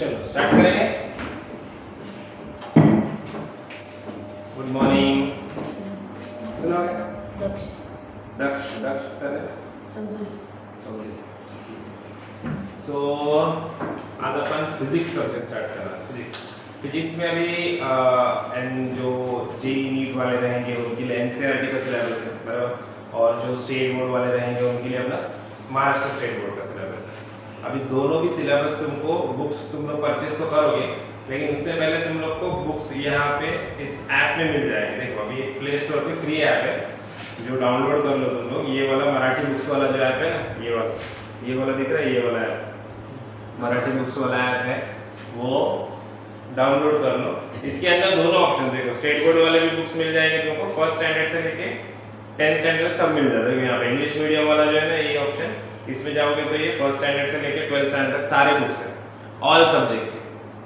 चलो स्टार्ट करेंगे। Good morning. सुनाओगे? दक्ष दक्ष दक्ष सर चौधरी सो आज अपन फिजिक्स सब्जेक्ट स्टार्ट कर रहे हैं। फिजिक्स में अभी जो जेई नीट वाले रहेंगे उनके लिए एनसीईआरटी का सिलेबस है बराबर, और जो स्टेट बोर्ड वाले रहेंगे उनके लिए अपना महाराष्ट्र स्टेट बोर्ड का सिलेबस है। अभी दोनों भी सिलेबस तुमको बुक्स तुम लोग परचेस तो करोगे, लेकिन उससे पहले तुम लोग को बुक्स यहाँ पे इस ऐप में मिल जाएंगे। देखो अभी प्ले स्टोर पे फ्री ऐप है जो डाउनलोड कर लो तुम लोग। ये वाला मराठी बुक्स वाला जो ऐप है ना, ये वाला दिख रहा है, ये वाला ऐप मराठी बुक्स वाला ऐप है, वो डाउनलोड कर लो। इसके अंदर दोनों ऑप्शन देखो, स्टेट बोर्ड वाले भी बुक्स मिल जाएंगे तुमको, फर्स्ट स्टैंडर्ड से लेके 10th स्टैंडर्ड सब मिल जाता है। यहाँ पे इंग्लिश मीडियम वाला जो है ना, ये ऑप्शन इसमें जाओगे तो ये फर्स्ट स्टैंडर्ड से लेके 12th स्टैंडर्ड तक सारे बुक्स हैं, ऑल सब्जेक्ट के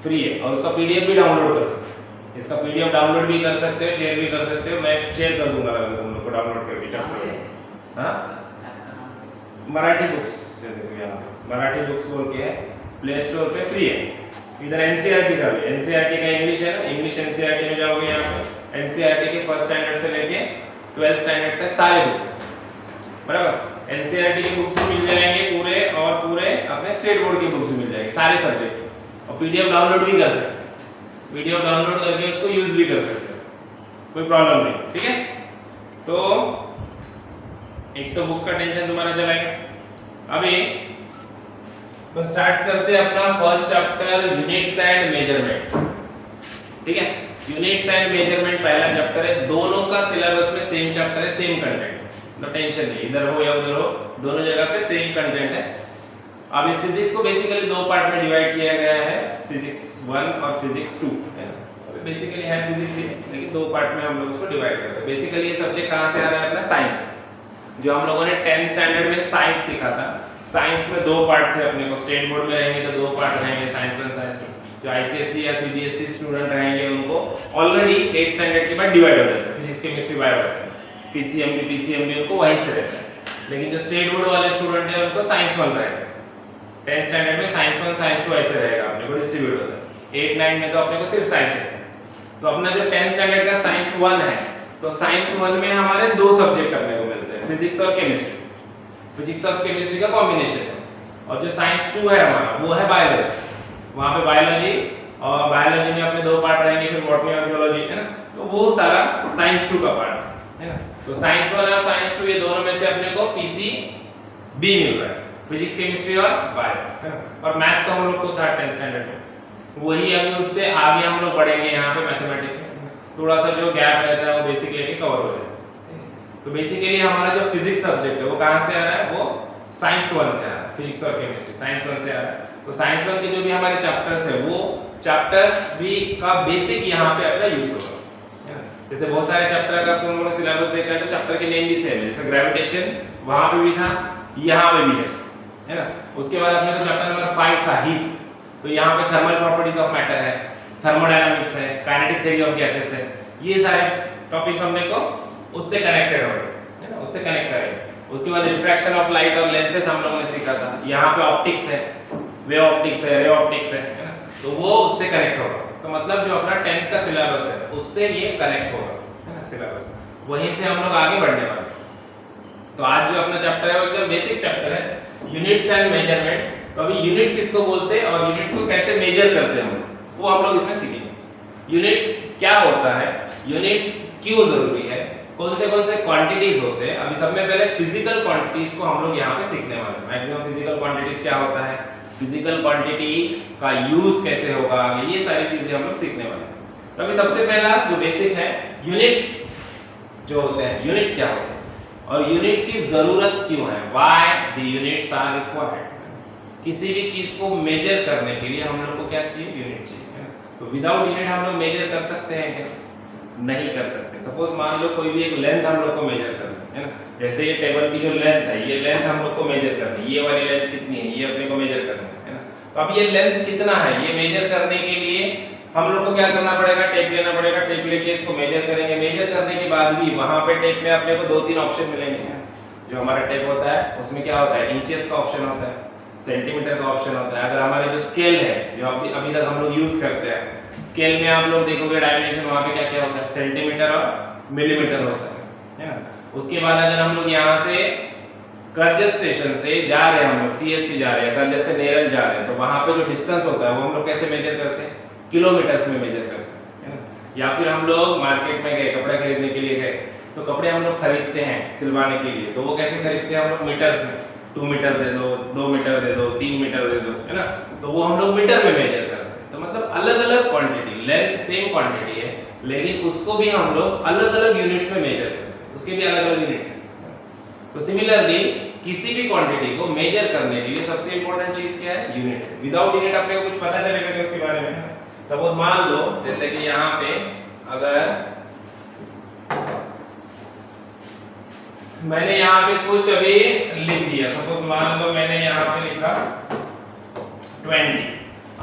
फ्री है। और उसका पीडीएफ भी डाउनलोड कर सकते हो। इसका पीडीएफ डाउनलोड भी कर सकते हो, शेयर भी कर सकते हो। मैं शेयर कर दूंगा अगर तुम लोग को डाउनलोड करके चैप्टर। हाँ, मराठी बुक्स से देखो, यहाँ पे मराठी बुक्स बोल के है, प्ले स्टोर पे फ्री है। इधर एनसीईआरटी का भी, एनसीईआरटी का इंग्लिश है ना, इंग्लिश एनसीईआरटी में जाओगे यहाँ पे एनसीईआरटी के फर्स्ट स्टैंडर्ड से लेके 12th स्टैंडर्ड तक सारे बुक्स हैं बराबर। एनसीईआरटी की बुक्स भी मिल जाएंगे पूरे, और पूरे अपने स्टेट बोर्ड की बुक्स भी मिल जाएंगे सारे सब्जेक्ट। और पीडीएफ डाउनलोड भी कर सकते हैं, पीडीएफ डाउनलोड करके उसको यूज भी कर सकते हो, कोई प्रॉब्लम नहीं। ठीक है, तो एक तो बुक्स का टेंशन तुम्हारा चला गया। अभी बस स्टार्ट करते हैं अपना first chapter, units and measurement. ठीक है, यूनिट्स एंड मेजरमेंट पहला चैप्टर है। दोनों का सिलेबस में सेम चैप्टर है, सेम कंटेंट, नो टेंशन नहीं, इधर हो या उधर हो, दोनों जगह पे सेम कंटेंट है। अभी फिजिक्स को बेसिकली दो पार्ट में डिवाइड किया गया है, फिजिक्स 1 और फिजिक्स 2 है ना। अभी बेसिकली है फिजिक्स ही, लेकिन दो पार्ट में हम लोग उसको डिवाइड करते हैं। बेसिकली ये सब्जेक्ट कहां से आ रहा है? अपना साइंस, जो हम लोगों ने 10th स्टैंडर्ड में साइंस सीखा था। साइंस में दो पार्ट थे अपने को, स्टेट बोर्ड में रहेंगे तो दो पार्ट रहेंगे, साइंस 1 साइंस 2। जो आईसीएसई या सीबीएसई स्टूडेंट रहेंगे उनको ऑलरेडी 8th स्टैंडर्ड के बाद डिवाइड हो जाता है, फिजिक्स केमिस्ट्री बायो रहता है, पीसीएमबी उनको वहीं से रहता है। लेकिन जो स्टेट बोर्ड वाले स्टूडेंट हैं उनको साइंस 1 रहेगा। 10th स्टैंडर्ड में साइंस 1 साइंस 2 ऐसे रहेगा, अपने को डिस्ट्रीब्यूट होता है। 8 9 में तो अपने को सिर्फ साइंस है। तो अपना जो 10th स्टैंडर्ड का साइंस 1 है, तो साइंस 1 में हमारे दो सब्जेक्ट अपने को मिलते हैं, फिजिक्स और केमिस्ट्री। फिजिक्स और केमिस्ट्री का कॉम्बिनेशन है। और जो साइंस 2 है हमारा, वो है बायोलॉजी। वहां पे बायोलॉजी, और बायोलॉजी में अपने दो पार्ट रहेंगे, फिर बॉटनी और जूलॉजी है ना। तो वो सारा साइंस 2 का पार्ट है ना। तो साइंस 1 और साइंस 2 ये दोनों में से अपने को पीसीबी मिल रहा है, फिजिक्स केमिस्ट्री और बायो है ना। और मैथ तो हम लोग को था 10th स्टैंडर्ड में, वही अभी उससे आगे हम लोग बढ़ेंगे यहाँ पे मैथमेटिक्स में। थोड़ा सा जो गैप रहता है वो बेसिक लेके कवर हो जाए। तो बेसिकली हमारा जो फिजिक्स सब्जेक्ट है वो कहाँ से आ रहा है? वो साइंस 1 से आ रहा है, फिजिक्स और केमिस्ट्री साइंस 1 से आ रहा है। तो साइंस 1 के जो भी हमारे चैप्टर्स है, वो चैप्टर्स भी का बेसिक यहाँ पे अपना यूज होगा है ना। जैसे बहुत सारे चैप्टर का तुम लोगों ने सिलेबस देखा है तो चैप्टर के नेम भी सेम है, जैसे ग्रेविटेशन वहां पे भी था, यहाँ पे भी है ना। उसके बाद अपने को चैप्टर नंबर 5 था हीट, तो यहाँ पे थर्मल प्रॉपर्टीज ऑफ मैटर है, थर्मोडायनामिक्स है, काइनेटिक थ्योरी ऑफ गैसेस है। ये सारे टॉपिक्स हमने को उससे कनेक्टेड हो है ना, उससे कनेक्ट करेंगे। उसके बाद रिफ्रैक्शन ऑफ लाइट और लेंसेस हम लोगों ने सीखा था। यहाँ पे ऑप्टिक्स है, वेव ऑप्टिक्स है, रे ऑप्टिक्स है ना। तो वो उससे कनेक्ट होगा। तो मतलब जो अपना 10th का सिलेबस है उससे ये कनेक्ट होगा है ना सिलेबस, वहीं से हम लोग आगे बढ़ने वाले। तो आज जो अपना चैप्टर है वो एकदम बेसिक चैप्टर है, यूनिट्स एंड मेजरमेंट। तो अभी यूनिट्स किसको बोलते हैं और यूनिट्स को कैसे मेजर करते हैं वो हम लोग इसमें सीखेंगे। यूनिट्स क्या होता है, यूनिट्स क्यों जरूरी है, कौन से क्वांटिटीज होते हैं। अभी सब में पहले फिजिकल क्वांटिटीज को हम लोग यहाँ पे सीखने वाले हैं। मैक्सिमम फिजिकल क्वांटिटीज क्या होता है, फिजिकल क्वांटिटी का यूज कैसे होगा, ये सारी चीजें हम लोग सीखने वाले हैं। तो अभी सबसे पहला जो बेसिक है, यूनिट्स जो होते हैं, यूनिट क्या होते हैं और यूनिट की जरूरत क्यों है, why the units are required. किसी भी चीज को मेजर करने के लिए हम लोग को क्या चाहिए? यूनिट चाहिए है ना। तो विदाउट यूनिट हम लोग मेजर कर सकते हैं क्या? नहीं कर सकते। सपोज मान लो कोई भी एक लेंथ हम लोग को मेजर करनी है ना, जैसे ये टेबल की जो लेंथ है, ये लेंथ हम लोग को मेजर करनी है, ये वाली लेंथ कितनी है ये अपने को मेजर करनी है ना। तो अब ये लेंथ कितना है ये मेजर करने के लिए हम लोग को क्या करना पड़ेगा? टेप लेना पड़ेगा। टेप लेके इसको मेजर करेंगे। मेजर करने के बाद भी वहां पे टेप में अपने को 2-3 ऑप्शन मिलेंगे। जो हमारा टेप होता है उसमें क्या होता है? इंचेस का ऑप्शन होता है, सेंटीमीटर का ऑप्शन होता है। अगर हमारे जो स्केल है जो अभी तक हम लोग यूज करते हैं, स्केल में आप लोग देखोगे डायमेंशन वहां पे क्या क्या होता है, सेंटीमीटर और मिलीमीटर होता है ना। उसके बाद अगर हम लोग यहाँ से करजत स्टेशन से जा रहे हैं, हम लोग सीएसटी जा रहे हैं, करजत से नेरल जा रहे हैं, तो वहां पे जो डिस्टेंस होता है वो हम लोग कैसे मेजर करते हैं, किलोमीटर्स में मेजर करते हैं ना। या फिर हम लोग मार्केट में गए कपड़े खरीदने के लिए गए, तो कपड़े हम लोग खरीदते हैं सिलवाने के लिए, तो वो कैसे खरीदते हैं हम लोग, मीटर्स में, 2 मीटर दे दो, 2 मीटर दे दो, 3 मीटर दे दो, है ना। तो वो हम लोग मीटर में मेजर करते हैं। तो मतलब अलग अलग क्वांटिटी, लेंथ सेम क्वांटिटी है लेकिन उसको भी हम लोग अलग अलग यूनिट्स में मेजर करते हैं, उसके भी अलग अलग यूनिट्स हैं। तो सिमिलरली किसी भी क्वांटिटी को मेजर करने के लिए सबसे इंपॉर्टेंट चीज क्या है, यूनिट है। विदाउट यूनिट अपने को कुछ पता चलेगा कि उसके बारे में। सपोज मान लो जैसे कि यहाँ पे अगर मैंने यहाँ पे कुछ अभी लिख दिया, सपोज मान लो मैंने यहाँ पे लिखा 20।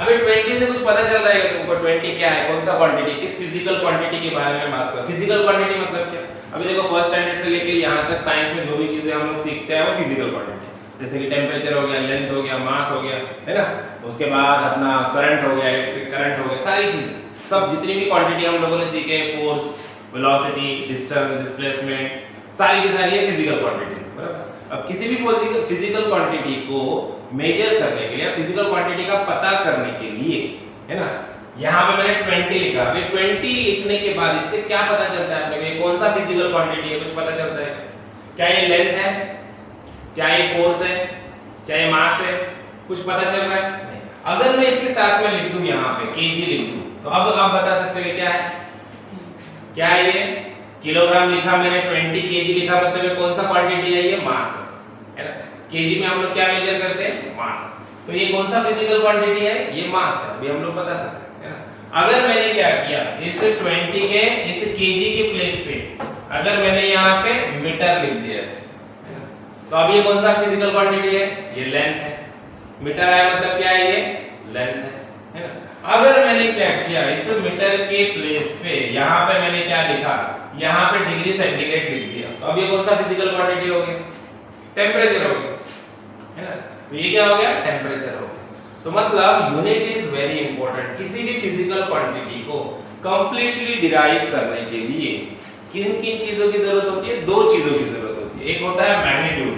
अभी 20 से कुछ पता चल रहा है तुमको 20 क्या है, कौन सा क्वांटिटी, किस फिजिकल क्वांटिटी के बारे में बात कर। फिजिकल क्वांटिटी मतलब क्या, अभी देखो फर्स्ट स्टैंडर्ड से लेके यहाँ तक साइंस में जो भी चीजें हम लोग सीखते हैं वो फिजिकल क्वांटिटी, जैसे कि टेम्परेचर हो गया, लेंथ हो गया, मास हो गया, है ना। उसके बाद अपना करंट हो गया, इलेक्ट्रिक करंट हो गया, सारी चीजें, सब जितनी भी क्वांटिटी हम लोगों ने सीखे, फोर्स, वेलोसिटी, डिस्टेंस, डिस्प्लेसमेंट, सारी की सारी फिजिकल क्वांटिटी, बराबर। अब किसी भी फिजिकल क्वांटिटी को मेजर करने के लिए, फिजिकल क्वांटिटी का पता करने के लिए, है ना, यहाँ पे मैंने 20 लिखा। अभी 20 लिखने के बाद इससे क्या पता चलता है अपने को, ये कौन सा फिजिकल क्वांटिटी है, कुछ पता चलता है क्या, ये लेंथ है, क्या ये फोर्स है, क्या ये मास है, कुछ पता चल रहा है नहीं। अगर मैं इसके साथ में लिख दूं यहाँ पे केजी लिख दूं, तो अब आप बता सकते हो क्या है, क्या है ये, किलोग्राम लिखा मैंने, 20 केजी लिखा, मतलब ये कौन सा क्वांटिटी है, ये मास है ना। केजी में हम लोग क्या मेजर करते हैं, मास। तो ये कौन सा फिजिकल क्वांटिटी है, ये मास है, अभी हम लोग बता सकते हैं, है ना। अगर मैंने क्या किया, इस 20 के इस केजी के प्लेस पे अगर मैंने यहाँ पे मीटर लिख दिया ऐसे, तो अब ये कौन सा फिजिकल क्वांटिटी है, ये लेंथ है। मीटर आया मतलब क्या है, ये लेंथ है ना। अगर मैंने क्या किया, इस मीटर के प्लेस पे यहाँ पे मैंने क्या लिखा, यहाँ पे डिग्री सेंटीग्रेड लिख दिया, तो अब ये कौन सा फिजिकल क्वांटिटी हो गया, टेम्परेचर हो गया, है ना। तो ये क्या हो गया, टेम्परेचर हो गया। तो मतलब यूनिट इज वेरी इंपॉर्टेंट। किसी भी फिजिकल क्वांटिटी को कंप्लीटली डिराइव करने के लिए किन किन चीजों की जरूरत होती है, दो चीजों की जरूरत होती है। एक होता है मैग्नीट्यूड,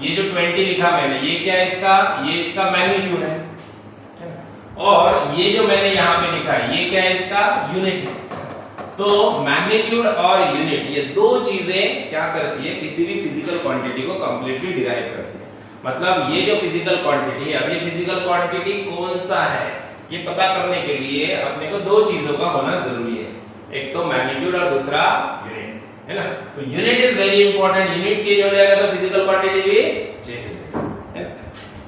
ये जो 20 लिखा मैंने, ये क्या है इसका, ये इसका मैग्नीट्यूड है, और ये जो मैंने यहाँ पे लिखा है ये क्या है, इसका यूनिट है। तो मैग्नीट्यूड और यूनिट, ये दो चीजें क्या करती है, किसी भी फिजिकल क्वांटिटी को कंप्लीटली डिराइव करती है। मतलब ये जो फिजिकल क्वांटिटी है, अब ये फिजिकल क्वांटिटी कौन सा है ये पता करने के लिए अपने को दो चीजों का होना जरूरी है, एक तो मैग्नीट्यूड और दूसरा यूनिट, है ना। तो unit is very important. Unit change हो जाएगा तो फिजिकल क्वांटिटी भी चेंज हो जाएगी, है ना।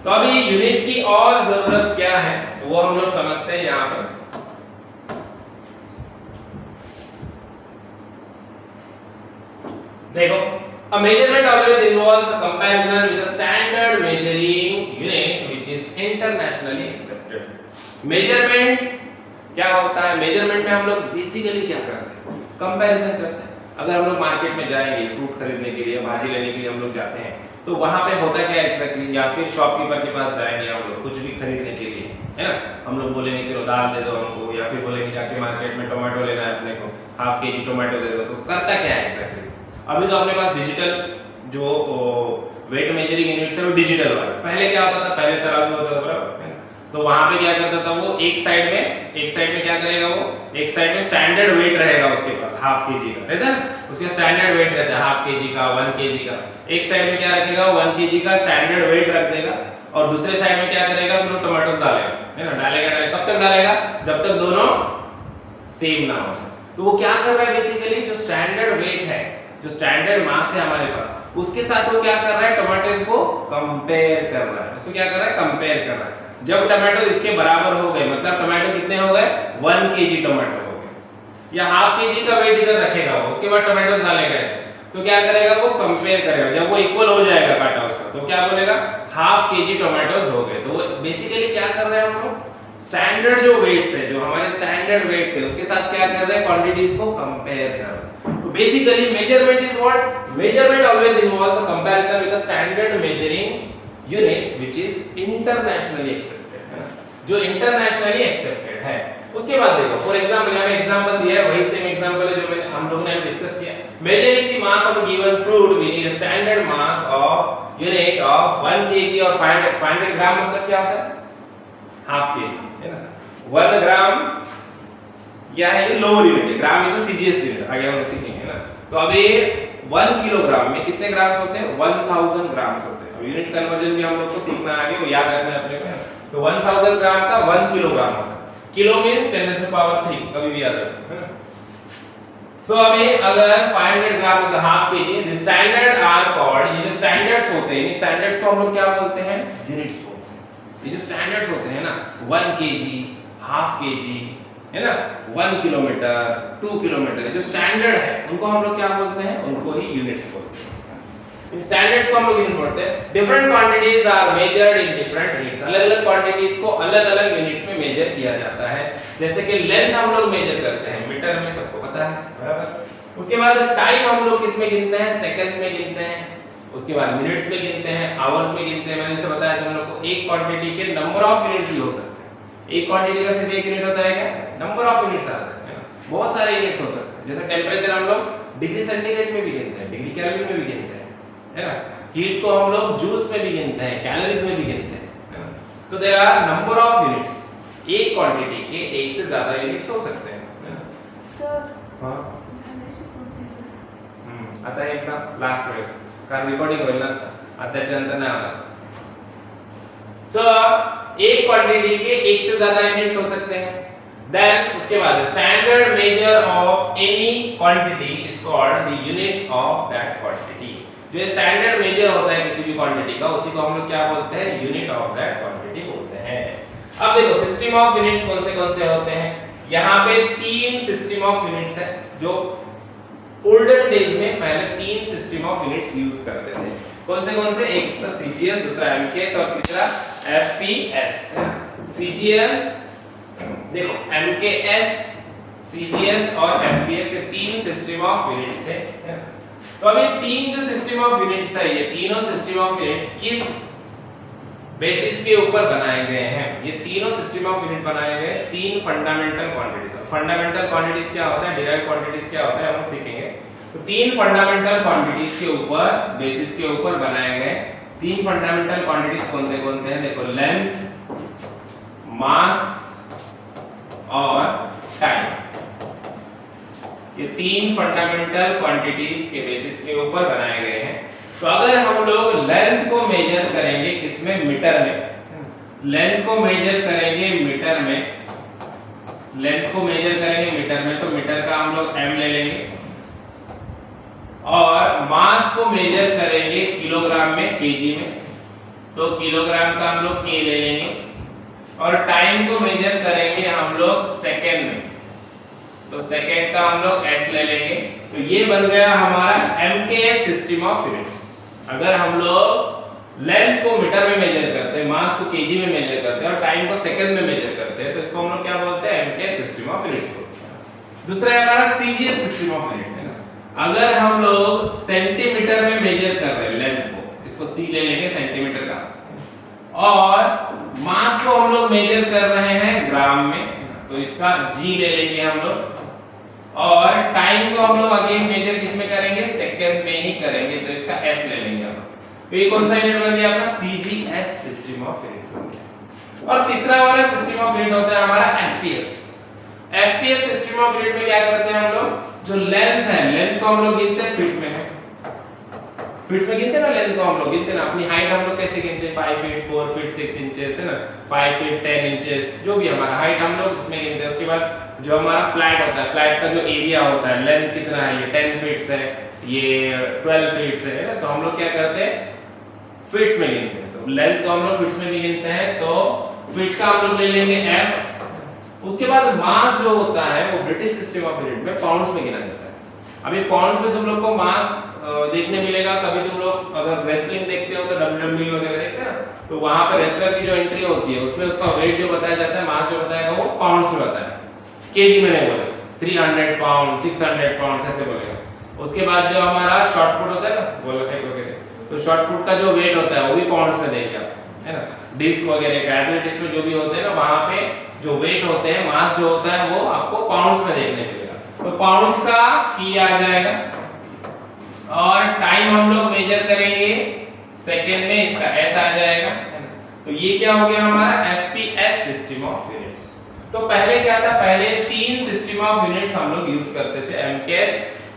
तो अभी यूनिट की और जरूरत क्या है वो हम लोग समझते हैं यहाँ पे। देखो, a measurement always involves a comparison with a standard measuring unit which is internationally accepted. Measurement क्या होता है, मेजरमेंट में हम लोग बेसिकली क्या करते हैं, कंपैरिजन करते हैं। अगर हम लोग मार्केट में जाएंगे फ्रूट खरीदने के लिए, भाजी लेने के लिए हम लोग जाते हैं, तो वहां पे होता क्या है एग्जैक्टली, या फिर शॉपकीपर के पास जाएंगे हम लोग कुछ भी खरीदने के लिए, है ना। हम लोग बोलेंगे चलो दाल दे दो हमको, या फिर बोलेंगे जाके मार्केट में टोमेटो लेना है अपने को, हाफ केजी टोमेटो दे दो। तो करता क्या है एग्जैक्टली, अभी तो अपने पास डिजिटल जो वेट मेजरिंग यूनिट्स है वो डिजिटल वाले। पहले क्या होता था, पहले तराजू होता था, बराबर, तो वहां पे क्या करता था वो, एक साइड में क्या करेगा वो, एक साइड में स्टैंडर्ड वेट रहेगा उसके पास, हाफ केजी का रहता है, उसके स्टैंडर्ड वेट रहता है हाफ केजी का, 1 केजी का। एक साइड में क्या रखेगा, 1 केजी का स्टैंडर्ड वेट रख देगा, और दूसरे साइड में क्या करेगा, फिर टोमेटोस डालेगा, है ना। डालेगा कब तक डालेगा, जब तक दोनों सेम ना हो। तो वो क्या कर रहा है बेसिकली, जो स्टैंडर्ड वेट है, जो स्टैंडर्ड मास है हमारे पास, उसके साथ वो क्या कर रहा है, टोमेटोस को कंपेयर कर रहा है। उसको क्या कर रहा है, कंपेयर कर रहा है। जब टोमेटो इसके बराबर हो गए, मतलब टोमेटो कितने हो गए, 1 केजी टोमेटो हो गए, या हाफ केजी का वेट इधर रखेगा वो, उसके बाद टोमेटोस डालेगा, तो क्या करेगा वो, कंपेयर करेगा। जब वो इक्वल हो जाएगा काटा उसका, तो क्या बोलेगा, हाफ केजी टोमेटोस हो गए। तो वो बेसिकली क्या कर रहे हैं हम लोग, स्टैंडर्ड जो वेट्स है, जो हमारे स्टैंडर्ड वेट्स है, उसके साथ क्या कर रहे हैं, क्वांटिटीज को कंपेयर कर रहे हैं। तो basically measurement is what, measurement always involves a comparison with a standard measuring unit which is internationally accepted, है ना, जो इंटरनेशनली एक्सेप्टेड है। उसके बाद देखो फॉर एग्जांपल यहाँ पे एग्जांपल दिया है, वही सेम एग्जांपल है जो हम लोगों ने डिस्कस किया। Measuring the mass of given fruit we need standard mass of unit of 1 kg और 500 ग्राम, मतलब क्या होता है हाफ kg, है ना। 1 ग्राम क्या है, ये लोअर यूनिट है, ग्राम इज सीजीएस यूनिट, आगे हम सीखेंगे, है ना। तो अब ये 1 किलोग्राम में कितने ग्राम्स होते हैं, 1000 ग्राम्स होते हैं। अब यूनिट कन्वर्जन भी हम लोग को सीखना है, आगे वो याद रखना है अपने को, है ना। तो 1000 ग्राम का 1 किलोग्राम होता है, किलो मींस 10⁻³ कभी भी याद रखना, है ना। सो अभी अगर 500 ग्राम मतलब half KG, the standard are called, ये जो स्टैंडर्ड्स होते हैं, इन स्टैंडर्ड्स को हम लोग क्या बोलते हैं, यूनिट्स बोलते हैं। ये जो स्टैंडर्ड्स होते हैं ना, 1 केजी, हाफ केजी, है ना, 1 किलोमीटर, 2 किलोमीटर, जो स्टैंडर्ड है उनको हम लोग क्या बोलते हैं, उनको ही यूनिट्स बोलते हैं। इन स्टैंडर्ड्स को हम लोग यूनिट बोलते हैं। Different quantities are measured in different units, अलग-अलग क्वांटिटीज को अलग-अलग यूनिट्स में मेजर किया जाता है। जैसे कि लेंथ हम लोग मेजर करते हैं मीटर में, सबको पता है, बराबर। उसके बाद टाइम हम लोग किस में गिनते हैं, सेकंड्स में गिनते हैं। उसके बाद मिनट्स में गिनते हैं, आवर्स में गिनते हैं। मैंने जैसे बताया तुम लोग को एक क्वांटिटी के नंबर ऑफ यूनिट्स भी हो सकते हैं। एक क्वांटिटी का सिर्फ एक यूनिट होता है क्या, नंबर ऑफ यूनिट्स आते हैं, बहुत सारे यूनिट्स हो सकते हैं। जैसे टेंपरेचर हम लोग डिग्री सेंटीग्रेड में भी गिनते हैं, डिग्री केल्विन में भी गिनते हैं, है ना। हीट को हम लोग जूल्स में भी गिनते हैं, कैलोरीज में भी गिनते हैं, है ना। तो there are number of units, एक क्वांटिटी के एक से ज्यादा यूनिट्स हो सकते हैं, है ना। सर हां झालं शिकवते ना, आता एकदम लास्ट वेळेस कारण रिकॉर्डिंग होईल ना, आताच्या नंतर नाही होणार। सो एक क्वांटिटी के एक से ज्यादा यूनिट्स हो सकते हैं। देन उसके बाद standard measure of any quantity is called the unit of that quantity. जो स्टैंडर्ड मेजर होता है किसी भी क्वांटिटी का, उसी को हम लोग क्या बोलते हैं, यूनिट ऑफ दैट क्वांटिटी बोलते हैं। अब देखो सिस्टम ऑफ यूनिट्स कौन से होते हैं। यहाँ पे 3 सिस्टम ऑफ यूनिट्स है, जो ओल्डन डेज में पहले 3 सिस्टम ऑफ यूनिट्स यूज करते थे। कौन से, एक तो सीजीएस, दूसरा एमकेएस और तीसरा एफपीएस। सीजीएस देखो, एमकेएस, सीजीएस और एफपीएस, ये 3 सिस्टम ऑफ यूनिट्स थे। तो अब ये 3 जो सिस्टम ऑफ यूनिट्स है, ये तीनों सिस्टम ऑफ यूनिट किस बेसिस के ऊपर बनाए गए हैं। ये तीनों सिस्टम ऑफ यूनिट बनाए गए 3 फंडामेंटल क्वांटिटीज। फंडामेंटल क्वांटिटीज क्या होता है, डिराइव्ड क्वांटिटीज क्या होता है, हम लोग सीखेंगे। तो 3 फंडामेंटल क्वांटिटीज के ऊपर, बेसिस के ऊपर बनाए गए 3 फंडामेंटल क्वांटिटीज कौन-कौन हैं, देखो लेंथ, मास और टाइम। ये 3 फंडामेंटल क्वांटिटीज के बेसिस के ऊपर बनाए गए हैं। तो अगर हम लोग लेंथ को मेजर करेंगे किसमें, मीटर में, लेंथ को मेजर करेंगे मीटर में, लेंथ को मेजर करेंगे मीटर में, तो मीटर का हम लोग m ले लेंगे। और मास को मेजर करेंगे किलोग्राम में, केजी में, तो किलोग्राम का हम लोग k ले लेंगे। और टाइम को मेजर करेंगे हम लोग सेकंड में, तो सेकंड का हम लोग s ले लेंगे। तो ये बन गया हमारा एमकेएस सिस्टम ऑफ यूनिट्स। अगर हम लोग लेंथ को मीटर में मेजर करते हैं, मास को केजी में मेजर करते हैं और टाइम को सेकंड में मेजर करते हैं, तो इसको हम लोग क्या बोलते हैं, एमकेएस सिस्टम ऑफ यूनिट्स बोलते हैं। दूसरा है हमारा सीजीएस सिस्टम ऑफ यूनिट, है ना। अगर हम लोग सेंटीमीटर में मेजर कर रहे हैं लेंथ को, इसको c ले लेंगे सेंटीमीटर का, और मास को हम लोग मेजर कर रहे हैं ग्राम में, तो इसका g ले लेंगे हम लोग। और टाइम को हम लोग अगेन मेजर किसमें करेंगे, सेकंड में ही करेंगे, तो इसका s ले लेंगे हम। तो ये कौन सा यूनिट बन गया अपना, सीजीएस सिस्टम ऑफ यूनिट बन गया। और तीसरा वाला सिस्टम ऑफ यूनिट होता है हमारा FPS. FPS system of unit में क्या करते हैं हम लोग, जो लेंथ है, लेंथ को हम लोग गिनते हैं फीट में, है फीट्स में गिनते हैं ना, लेंथ को हम लोग गिनते हैं ना। अपनी हाइट हम लोग कैसे गिनते हैं, 5 फीट 4 फीट 6 इंचेस, है ना, 5 फीट 10 इंचेस, जो भी हमारा हाइट हम लोग इसमें गिनते हैं। उसके बाद जो हमारा फ्लैट होता है, फ्लैट का जो एरिया होता है, लेंथ कितना है, ये 10 फीट्स है, ये 12 फीट्स है ना, तो हम लोग क्या करते हैं, फीट्स में गिनते हैं। तो लेंथ को हम लोग फीट्स में भी गिनते हैं, तो फीट्स का हम लोग ले लेंगे f। उसके बाद मास जो होता है वो ब्रिटिश सिस्टम ऑफ यूनिट में पाउंड्स में गिना जाता है। अभी पाउंड्स में तुम लोग को मास देखने मिलेगा। कभी तुम लोग अगर रेसलिंग देखते हो तो WWE वगैरह देखते हैं ना, तो वहां पर रेसलर की जो एंट्री होती है उसमें उसका वेट जो बताया जाता है, मास जो बताएगा वो पाउंड्स में बताया है, केजी में नहीं बोलेगा। 300 पाउंड 600 पाउंड ऐसे बोलेगा। उसके बाद जो हमारा शॉट पुट होता है ना, गोला फेंक वगैरह, तो शॉटपुट का जो वेट होता है वो भी पाउंड्स में देंगे आप, है ना। डिस्क वगैरह का एथलेटिक्स में जो भी होते हैं ना, वहां पे जो वेट होते हैं, मास जो होता है वो आपको पाउंड्स में देखने मिलेगा। तो पाउंड्स का P आ जाएगा और टाइम हम लोग मेजर करेंगे सेकंड में, इसका S आ जाएगा, है ना। तो ये क्या हो गया हमारा FPS सिस्टम ऑफ यूनिट्स। तो पहले क्या था, पहले 3 सिस्टम ऑफ यूनिट्स हम लोग यूज करते थे, MKS,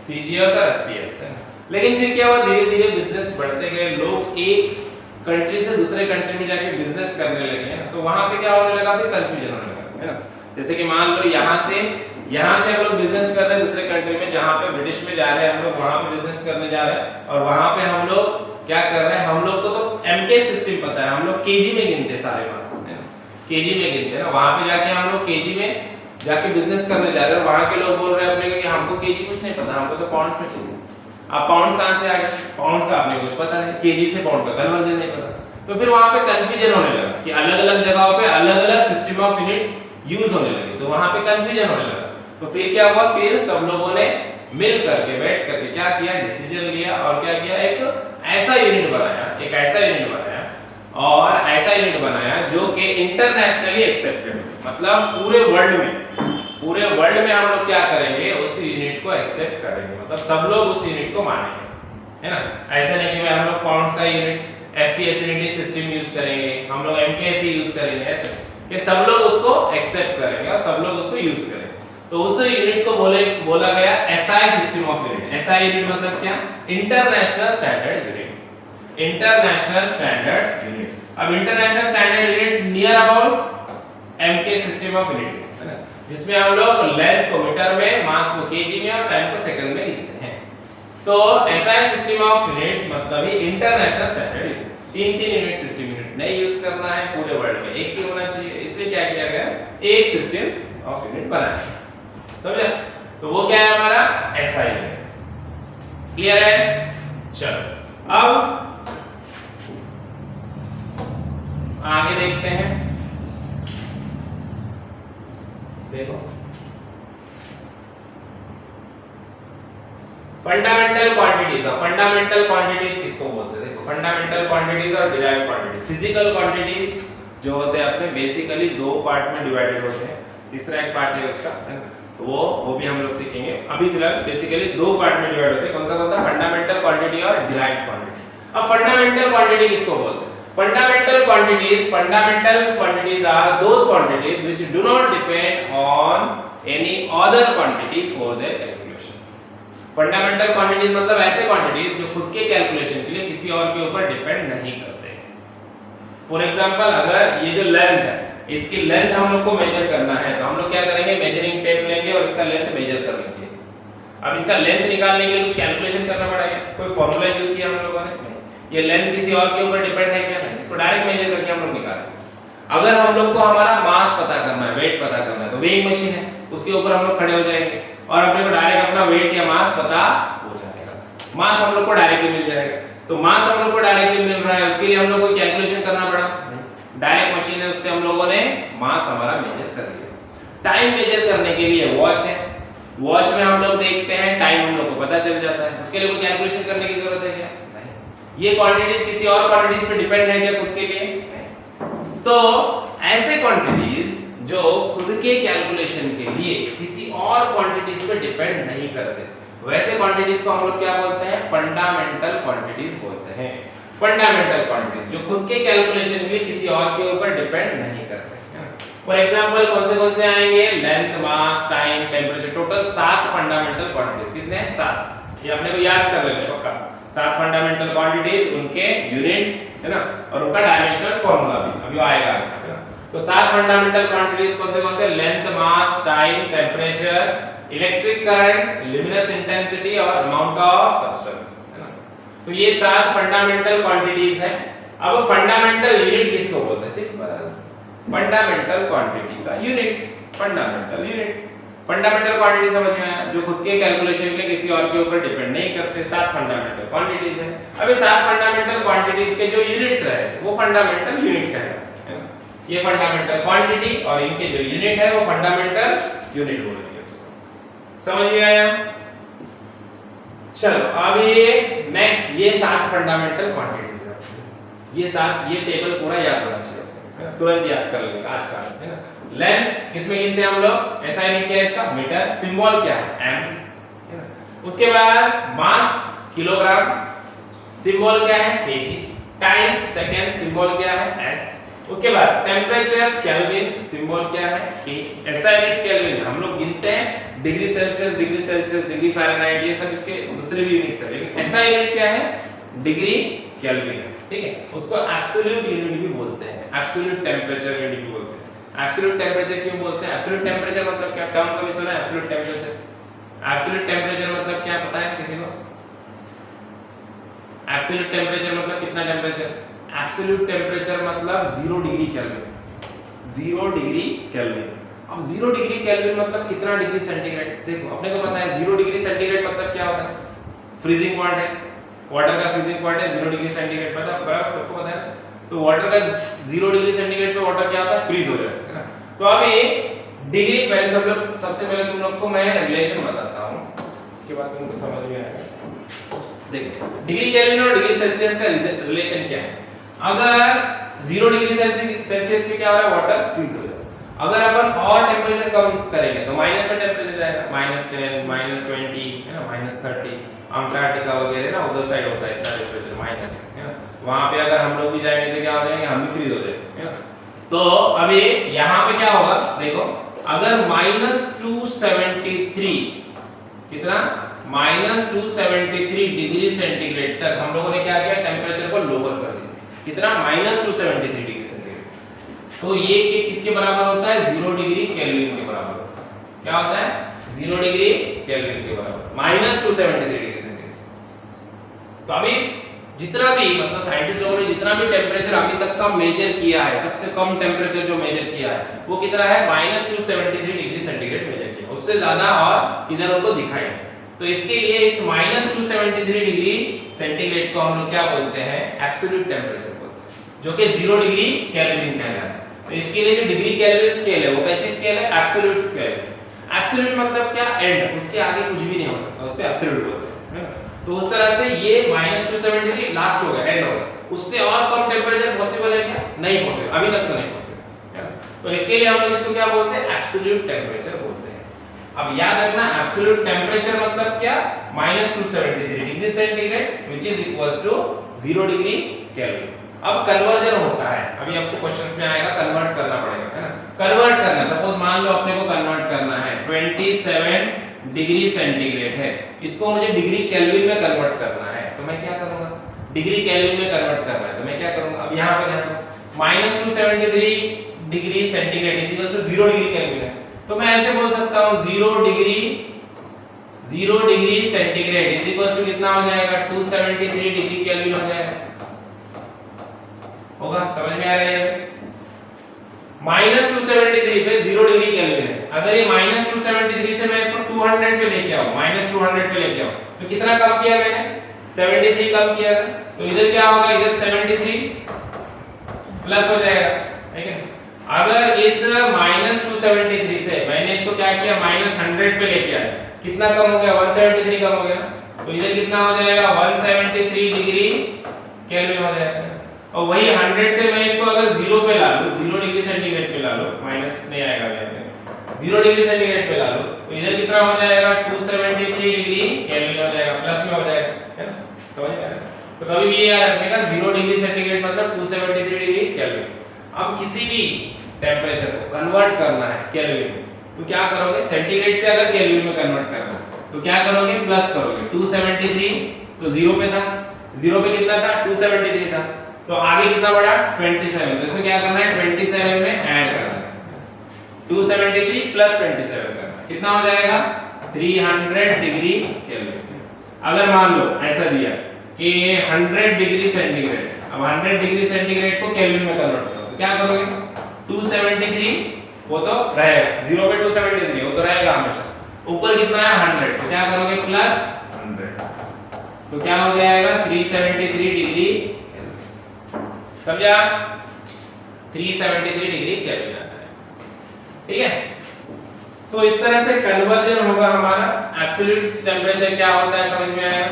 CGS और FPS, है ना। लेकिन फिर क्या हुआ, धीरे धीरे बिजनेस बढ़ते गए, लोग एक कंट्री से दूसरे कंट्री में जाके बिजनेस करने लगे, है ना। तो वहां पे क्या होने लगा, फिर कंफ्यूजन होने लगा, है ना। जैसे कि मान लो यहाँ से हम लोग बिजनेस कर रहे हैं दूसरे कंट्री में, जहाँ पे ब्रिटिश में जा रहे हैं हम लोग, वहां पे बिजनेस करने जा रहे हैं, और वहां पे हम लोग क्या कर रहे हैं, हम लोग को तो MKS सिस्टम पता है, हम लोग केजी में गिनते सारे मास, है ना, केजी में गिनते हैं ना। वहां पे जाके हम लोग केजी में जाके बिजनेस करने जा रहे हैं, और वहां के लोग बोल रहे हैं अपने को कि हमको केजी कुछ नहीं पता, हमको तो पाउंड्स में चाहिए। अब पाउंड्स कहां से आ गए, पाउंड्स का आपने कुछ पता नहीं, केजी से पाउंड का कन्वर्जन नहीं पता। तो फिर वहां पे कंफ्यूजन होने लगा कि अलग-अलग जगहों पे अलग-अलग सिस्टम ऑफ यूनिट्स यूज होने लगे, तो वहां पे कंफ्यूजन होने लगा। तो फिर क्या हुआ, फिर सब लोगों ने मिल करके बैठ करके क्या किया, डिसीजन लिया और क्या किया, एक ऐसा यूनिट बनाया, एक ऐसा यूनिट बनाया और ऐसा यूनिट बनाया जो कि इंटरनेशनली एक्सेप्टेड, मतलब पूरे वर्ल्ड में हम लोग क्या करेंगे, उस यूनिट को एक्सेप्ट करेंगे, मतलब सब लोग उस यूनिट को मानेंगे, है ना। ऐसा नहीं कि भाई हम लोग पाउंड्स का unit FPS unit system use करेंगे, हम लोग MKS यूज करेंगे, ऐसा कि सब लोग उसको एक्सेप्ट करेंगे और सब लोग उसको यूज करेंगे। तो उस यूनिट को बोला गया SI system of unit. SI unit मतलब क्या, international standard unit, international standard unit. अब international standard unit near about MK system of unit, है ना, जिसमें हम लोग लेंथ को मीटर में, मास को केजी में और टाइम को सेकंड में लिखते हैं। तो SI सिस्टम ऑफ यूनिट्स मतलब ही international standard unit. 3 unit system unit नहीं यूज करना है, पूरे वर्ल्ड में एक ही होना चाहिए, इसलिए क्या किया गया, एक सिस्टम ऑफ यूनिट बनाया, समझा। तो वो क्या है हमारा SI यूनिट, क्लियर है। चलो अब आगे देखते हैं, देखो फंडामेंटल क्वांटिटीज। फंडामेंटल क्वांटिटीज किसको बोलते हैं, देखो फंडामेंटल क्वांटिटीज और डिराइव्ड क्वांटिटीज। फिजिकल क्वांटिटीज जो होते हैं अपने बेसिकली 2 पार्ट में डिवाइडेड होते हैं, तीसरा एक पार्ट है उसका, है ना, तो वो भी हम लोग सीखेंगे। अभी फिलहाल बेसिकली 2 पार्ट में डिवाइड होते हैं, कौन सा, फंडामेंटल क्वांटिटी और डिराइव्ड क्वांटिटी। अब फंडामेंटल क्वांटिटी किसको बोलते हैं, fundamental quantities are those quantities which do not depend on any other quantity for their calculation. Fundamental quantities मतलब ऐसे क्वांटिटीज जो खुद के कैलकुलेशन के लिए किसी और के ऊपर डिपेंड नहीं करते। फॉर एग्जांपल अगर ये जो लेंथ है, इसकी लेंथ हम लोग को मेजर करना है, तो हम लोग क्या करेंगे, मेजरिंग टेप लेंगे और इसका लेंथ मेजर कर लेंगे। अब इसका लेंथ निकालने के लिए कुछ कैलकुलेशन करना पड़ेगा, कोई फार्मूला यूज किया हम लोगों ने, ये लेंथ किसी और के ऊपर डिपेंड है क्या, इसको डायरेक्ट मेजर करके हम लोग निकालेंगे। अगर हम लोग को हमारा मास पता करना है, वेट पता करना है, तो वेइंग मशीन है, उसके ऊपर हम लोग खड़े हो जाएंगे और अपने को डायरेक्ट अपना वेट या मास पता हो जाएगा, मास हम लोग को डायरेक्टली मिल जाएगा। तो मास हम लोग को डायरेक्टली मिल रहा है, उसके लिए हम लोग को कैलकुलेशन करना पड़ा, डायरेक्ट मशीन है, उससे हम लोगों ने मास हमारा मेजर कर लिया। टाइम मेजर करने के लिए वॉच है, वॉच में हम लोग देखते हैं, टाइम हम लोग को पता चल जाता है, उसके लिए कोई कैलकुलेशन करने की जरूरत है क्या, नहीं। ये क्वांटिटीज किसी और क्वांटिटीज पे डिपेंड है क्या खुद के लिए, नहीं। तो ऐसे क्वांटिटीज जो खुद के कैलकुलेशन के लिए किसी और क्वांटिटीज पे डिपेंड नहीं करते, वैसे क्वांटिटीज को हम लोग क्या बोलते हैं, फंडामेंटल क्वांटिटीज बोलते हैं। फंडामेंटल क्वांटिटीज जो खुद के कैलकुलेशन के लिए किसी और के ऊपर डिपेंड नहीं करते। फॉर एग्जांपल कौन से आएंगे, length, mass, time, temperature, total 7 fundamental quantities. कितने हैं, 7। ये अपने को याद कर लेना पक्का, 7 फंडामेंटल क्वांटिटीज, उनके यूनिट्स, है ना, और उनका डायमेंशनल फार्मूला भी अभी आएगा, है ना। तो 7 फंडामेंटल क्वांटिटीज कौन से, length, mass, time, temperature, electric current, luminous intensity और अमाउंट ऑफ सब्सटेंस, है ना। तो ये 7 फंडामेंटल क्वांटिटीज हैं। अब फंडामेंटल यूनिट किसको बोलते हैं, सिंपल, फंडामेंटल क्वांटिटी का unit, fundamental unit. Fundamental quantity समझ में आया, जो खुद के कैलकुलेशन के लिए किसी और के ऊपर डिपेंड नहीं करते, 7 फंडामेंटल क्वांटिटीज हैं। अब ये 7 फंडामेंटल क्वांटिटीज के जो यूनिट्स रहे वो फंडामेंटल यूनिट कहलाते हैं, ये फंडामेंटल क्वांटिटी और इनके जो यूनिट है वो फंडामेंटल यूनिट बोलेंगे उसको। समझ में आया, चलो अब ये नेक्स्ट ये 7 फंडामेंटल क्वांटिटीज है, ये टेबल पूरा याद होना चाहिए, है ना, तुरंत याद कर लेगा आज का, है ना। लेंथ किसमें गिनते हैं हम लोग, ऐसा यूनिट क्या है इसका, मीटर, सिंबल क्या है एम, है ना। उसके बाद मास किलोग्राम, सिंबल क्या है केजी, टाइम सेकंड, सिंबल क्या है एस। उसके बाद टेम्परेचर केल्विन, सिंबल क्या है के। ऐसा यूनिट केल्विन हम लोग गिनते हैं डिग्री सेल्सियस, डिग्री फ़ारेनहाइट, ये सब इसके दूसरे भी यूनिट्स है, लेकिन ऐसा यूनिट क्या है डिग्री केल्विन है, ठीक है। उसको एब्सोल्यूट यूनिट भी बोलते हैं, एब्सोल्यूट टेम्परेचर यूनिट भी बोलते हैं। एब्सोल्यूट टेम्परेचर क्यों बोलते हैं, एब्सोल्यूट टेम्परेचर मतलब क्या, टर्म कभी सुना है एब्सोल्यूट टेम्परेचर? एब्सोल्यूट टेम्परेचर मतलब क्या पता है किसी को? एब्सोल्यूट टेम्परेचर मतलब कितना टेम्परेचर? एब्सोल्यूट टेम्परेचर मतलब 0 डिग्री केल्विन, 0 डिग्री केल्विन। अब 0 डिग्री केल्विन मतलब कितना डिग्री सेंटीग्रेड? देखो अपने को पता है 0 डिग्री सेंटीग्रेड मतलब क्या होता है, फ्रीजिंग पॉइंट है, वाटर का फ्रीजिंग पॉइंट है 0 डिग्री सेंटीग्रेड, पता बराबर सबको पता है। तो वाटर का 0 डिग्री सेंटीग्रेड पे वाटर क्या होता है, फ्रीज हो जाता है ना। तो अब ये डिग्री पहले सबसे पहले तुम लोग को मैं रिलेशन बताता हूं, उसके बाद तुमको समझ में आएगा। देखो डिग्री केल्विन और डिग्री सेल्सियस का रिलेशन क्या है। अगर 0 डिग्री सेल्सियस पे क्या हो रहा है, वाटर फ्रीज हो जाएगा। अगर अपन और टेम्परेचर कम करेंगे तो माइनस में टेम्परेचर जाएगा, -10 -20 है ना, -30 अंटार्कटिका वगैरह ना उधर साइड होता है इतना टेम्परेचर माइनस, है ना। वहां पे अगर हम लोग भी जाएंगे तो क्या हो जाएंगे, हम भी फ्रीज हो जाएंगे, है ना। तो अभी यहाँ पे क्या होगा देखो, अगर -273 कितना, -273 डिग्री सेंटीग्रेड तक हम लोगों ने क्या किया, टेम्परेचर को लोअर कर दिया, कितना, -273 डिग्री सेंटीग्रेड। तो ये किसके बराबर होता है, 0 डिग्री केल्विन के बराबर होता है। क्या होता है, 0 डिग्री केल्विन के बराबर, -273 डिग्री सेंटीग्रेड। तो अभी जितना भी मतलब साइंटिस्ट लोगों ने जितना भी टेम्परेचर अभी तक का मेजर किया है, सबसे कम टेम्परेचर जो मेजर किया है वो कितना है, -273 डिग्री सेंटीग्रेड मेजर किया, उससे ज्यादा और किधर उनको दिखाई नहीं। तो इसके लिए इस -273 डिग्री सेंटीग्रेड को हम लोग क्या बोलते हैं, एब्सोल्यूट टेम्परेचर बोलते हैं, जो कि 0 डिग्री केल्विन कहलाता है। तो इसके लिए जो डिग्री केल्विन स्केल है वो कैसी स्केल है, एब्सोल्यूट स्केल है। एब्सोल्यूट मतलब क्या, एंड, उसके आगे कुछ भी नहीं हो सकता, उसको एब्सोल्यूट बोलते हैं, है ना। तो उस तरह से ये -273 लास्ट हो गया, एंड हो गया, उससे और कम टेम्परेचर पॉसिबल है क्या, नहीं पॉसिबल, अभी तक तो नहीं पॉसिबल, है ना। तो इसके लिए हम लोग इसको क्या बोलते हैं, एब्सोल्यूट टेम्परेचर बोलते हैं। अब याद रखना एब्सोल्यूट टेम्परेचर मतलब क्या, -273 degree centigrade which is equals to 0 degree Kelvin. अब कन्वर्जन होता है, अभी आपको क्वेश्चंस में आएगा, कन्वर्ट करना पड़ेगा, है ना। कन्वर्ट करना, सपोज मान लो अपने को कन्वर्ट करना है 27 डिग्री सेंटीग्रेड है, इसको मुझे डिग्री केल्विन में कन्वर्ट करना है, तो मैं क्या करूंगा, डिग्री केल्विन में कन्वर्ट करना है तो मैं क्या करूंगा, अब यहां पे ध्यान दो, -273 degree centigrade is equal to 0 degree Kelvin है, तो मैं ऐसे बोल सकता हूं 0 degree centigrade is equal to कितना हो जाएगा, 273 डिग्री केल्विन हो जाएगा, होगा, समझ में आ रहा है। -273 पे 0 डिग्री केल्विन है, अगर ये -273 से मैं इसको 200 पे लेके आऊं, -200 पे लेके आऊं, तो कितना कम किया मैंने, 73 कम किया, तो इधर क्या होगा, इधर 73 प्लस हो जाएगा, ठीक है। अगर इस -273 से मैंने इसको क्या किया, -100 पे लेके आया, कितना कम हो गया, 173 कम हो गया, तो इधर कितना हो जाएगा, 173 डिग्री केल्विन हो जाएगा। और वही 100 से मैं इसको अगर 0 पे ला लूं, 0 डिग्री सेंटीग्रेड पे ला लो, माइनस नहीं आएगा यहाँ पे, 0 डिग्री सेंटीग्रेड पे ला लो, तो इधर कितना हो जाएगा, 273 डिग्री केल्विन हो जाएगा, प्लस में हो जाएगा, है ना, समझ में आ रहा है। तो कभी भी ये याद रखने का, 0 डिग्री सेंटीग्रेड मतलब 273 डिग्री केल्विन। अब किसी भी टेम्परेचर को कन्वर्ट करना है केल्विन में, तो क्या करोगे, सेंटीग्रेड से अगर केल्विन में कन्वर्ट करना है तो क्या करोगे, प्लस करोगे, 273 तो 0 पे था, 0 पे कितना था, 273 था, तो आगे कितना बढ़ा, 27, तो इसमें क्या करना है, 27 में ऐड करना है, 273 प्लस 27 करना है, कितना हो जाएगा, 300 डिग्री केल्विन। अगर मान लो ऐसा दिया कि 100 डिग्री सेंटीग्रेड, अब 100 डिग्री सेंटीग्रेड को केल्विन में कन्वर्ट करो, तो क्या करोगे, 273 वो तो रहेगा, 0 पे 273 वो तो रहेगा हमेशा, ऊपर कितना है 100, तो क्या करोगे, प्लस 100, तो क्या हो जाएगा, 373 डिग्री, समझा, 373 डिग्री केल्विन आता है, ठीक है। सो इस तरह से कन्वर्जन होगा हमारा। एब्सोल्यूट टेम्परेचर क्या होता है समझ में आएगा।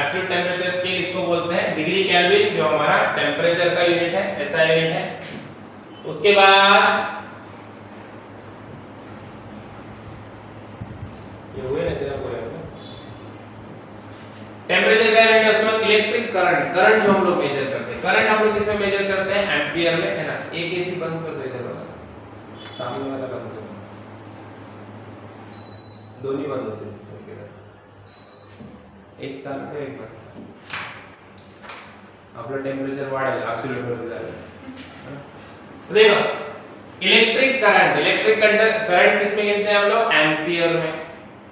एब्सोल्यूट टेम्परेचर स्केल इसको बोलते हैं। डिग्री केल्विन जो हमारा टेम्परेचर का यूनिट है, ऐसा यूनिट है। उसके बाद ये हुए ना तेरा पूरा टेम्परेचर का यूनिट है। उसमें इलेक्ट्रिक करंट, करंट जो हम लोग मेजर करते हैं, करंट हम लोग किसमें मेजर करते हैं? एम्पियर में, है ना। एक एसी बंद कर दो इधर वाला, सामने वाला बंद कर दो, दोनों बंद होते हैं। एक चालू है, एक बंद। आपला टेम्परेचर वाढेल एब्सोल्यूट मध्ये झालं। देखो इलेक्ट्रिक करंट किसमें गिनते हैं हम लोग? एम्पियर में,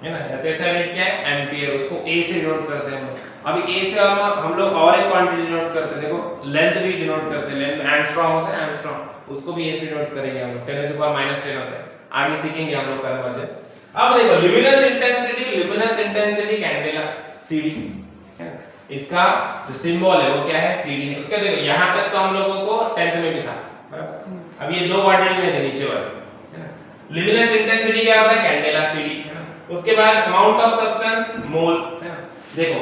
है ना। ऐसा यूनिट क्या है? एम्पियर। उसको ए से डिनोट करते हैं हम लोग। अभी ए से हम लोग और एक क्वांटिटी डिनोट करते हैं। देखो लेंथ भी डिनोट करते हैं। लेंथ एंगस्ट्रॉम होता है, एंगस्ट्रॉम, उसको भी ए से डिनोट करेंगे हम लोग। 10 -10 होता है। आगे सीखेंगे हम लोग कन्वर्जन। अब देखो ल्यूमिनस इंटेंसिटी कैंडेला सीडी, है ना। इसका जो सिंबल है वो क्या है? सीडी है। उसका देखो यहां तक तो हम लोगों को 10th में भी था, बराबर। अब ये दो क्वांटिटी में थे नीचे वाले, है ना। ल्यूमिनस इंटेंसिटी क्या होता है? कैंडेला सीडी, है ना। उसके बाद अमाउंट ऑफ सब्सटेंस मोल, है ना। देखो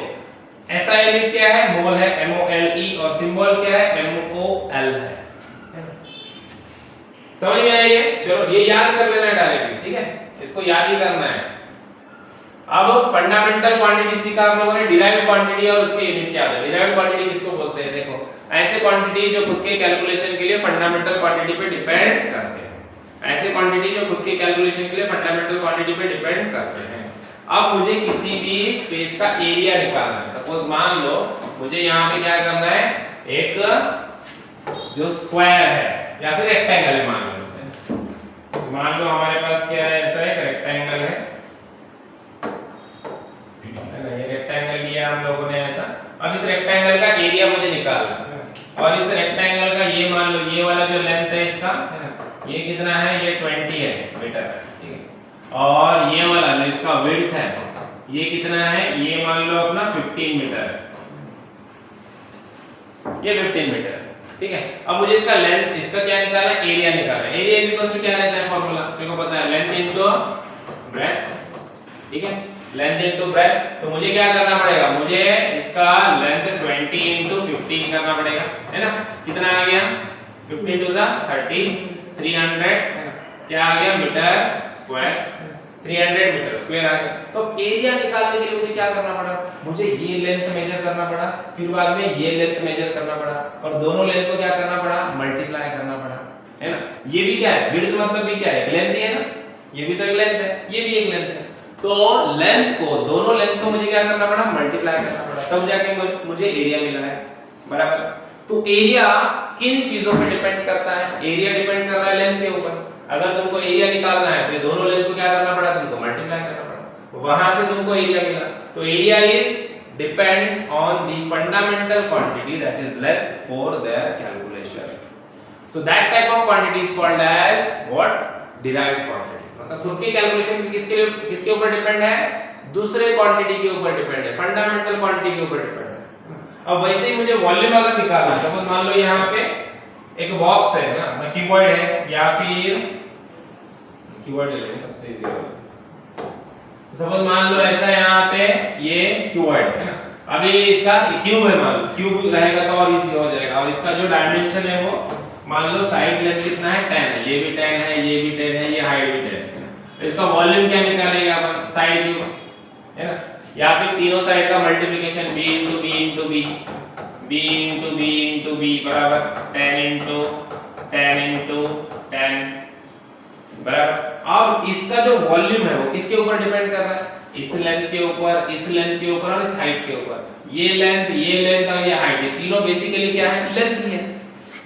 ऐसा यूनिट क्या है? मोल है, MOLE, और सिंबल क्या है? MOL है ना। समझ में आई है? चलो ये याद कर लेना है डायरेक्टली, ठीक है, इसको याद ही करना है। अब फंडामेंटल क्वांटिटी सीखा हम लोगों ने, डिराइव्ड क्वांटिटी और उसके यूनिट क्या है। डिराइव्ड क्वांटिटी किसको बोलते हैं? देखो ऐसे क्वांटिटी जो खुद के कैलकुलेशन के लिए फंडामेंटल क्वांटिटी पे डिपेंड करते हैं। ऐसे क्वांटिटी जो खुद के कैलकुलेशन के लिए फंडामेंटल क्वांटिटी पे डिपेंड करते हैं। अब मुझे किसी भी स्पेस का एरिया निकालना है। सपोज मान लो मुझे यहाँ पे क्या करना है? एक जो स्क्वायर है या फिर रेक्टेंगल है, मान लो इसमें, मान लो हमारे पास क्या है? ऐसा एक रेक्टेंगल है ना। ये रेक्टेंगल लिया हम लोगों ने ऐसा। अब इस रेक्टेंगल का एरिया मुझे निकालना है, और इस रेक्टेंगल का ये मान लो ये वाला जो लेंथ है इसका, है ना, ये कितना है? ये 20 है मीटर, ठीक है। और ये वाला जो इसका विड्थ है ये कितना है? ये मान लो अपना 15 मीटर है, ये 15 मीटर है, ठीक है। अब मुझे इसका लेंथ, इसका क्या निकालना है? एरिया निकालना है। एरिया इज इक्वल टू क्या रहता है फार्मूला? देखो पता है, लेंथ इनटू ब्रेड्थ, ठीक है, लेंथ इनटू ब्रेड्थ। तो मुझे क्या करना पड़ेगा? मुझे इसका लेंथ 20 इनटू 15 करना पड़ेगा, है ना। कितना आ गया? 15 टू 30, 300, है ना। क्या आ गया? मीटर स्क्वायर, 300 मीटर स्क्वायर आ गया। तो एरिया निकालने के लिए मुझे क्या करना पड़ा? मुझे ये लेंथ मेजर करना पड़ा, फिर बाद में ये लेंथ मेजर करना पड़ा, और दोनों लेंथ को क्या करना पड़ा? मल्टीप्लाई करना पड़ा, है ना। ये भी क्या है? विड्थ मतलब भी क्या है? लेंथ ही है ना। ये भी तो एक लेंथ है, ये भी एक लेंथ है। तो लेंथ को, दोनों लेंथ को मुझे क्या करना पड़ा? मल्टीप्लाई करना पड़ा, तब जाके मुझे एरिया मिला है, बराबर। तो एरिया किन चीजों पे डिपेंड करता है? एरिया डिपेंड कर रहा है लेंथ के ऊपर। अगर तुमको एरिया निकालना है तो ये दोनों लेंथ को क्या करना पड़ा? तुमको मल्टीप्लाई करना पड़ा, वहां से तुमको एरिया मिला। तो area is depends on the fundamental quantity that is length for their calculation. So that type of quantity is called as what? Derived quantities. मतलब खुद की कैलकुलेशन किसके ऊपर डिपेंड है? दूसरे क्वांटिटी के ऊपर डिपेंड है, फंडामेंटल क्वांटिटी के ऊपर डिपेंड है। अब वैसे ही मुझे वॉल्यूम अगर निकालना है, सपोज मान लो यहाँ पे एक बॉक्स है ना, मैं क्यूबॉइड है, या फिर क्यूबॉइड ले लेंगे सबसे इजी होगा। सपोज मान लो ऐसा यहाँ पे ये क्यूबॉइड है ना। अभी इसका क्यूब है, मान लो क्यूब रहेगा तो और इजी हो जाएगा। और इसका जो डायमेंशन है वो मान लो साइड लेंथ कितना है? 10 है, ये भी 10 है, ये भी 10 है, ये हाइट भी 10 है ना। इसका वॉल्यूम क्या निकालेंगे अपन? साइड क्यूब, है ना। या फिर तीनों साइड का multiplication b into b into b, b into b into b बराबर 10 into 10 into 10, बराबर। अब इसका जो वॉल्यूम है वो किसके ऊपर डिपेंड कर रहा है? इस लेंथ के ऊपर, इस लेंथ के ऊपर और इस हाइट के ऊपर। ये लेंथ और ये हाइट, ये तीनों बेसिकली क्या है? लेंथ ही है।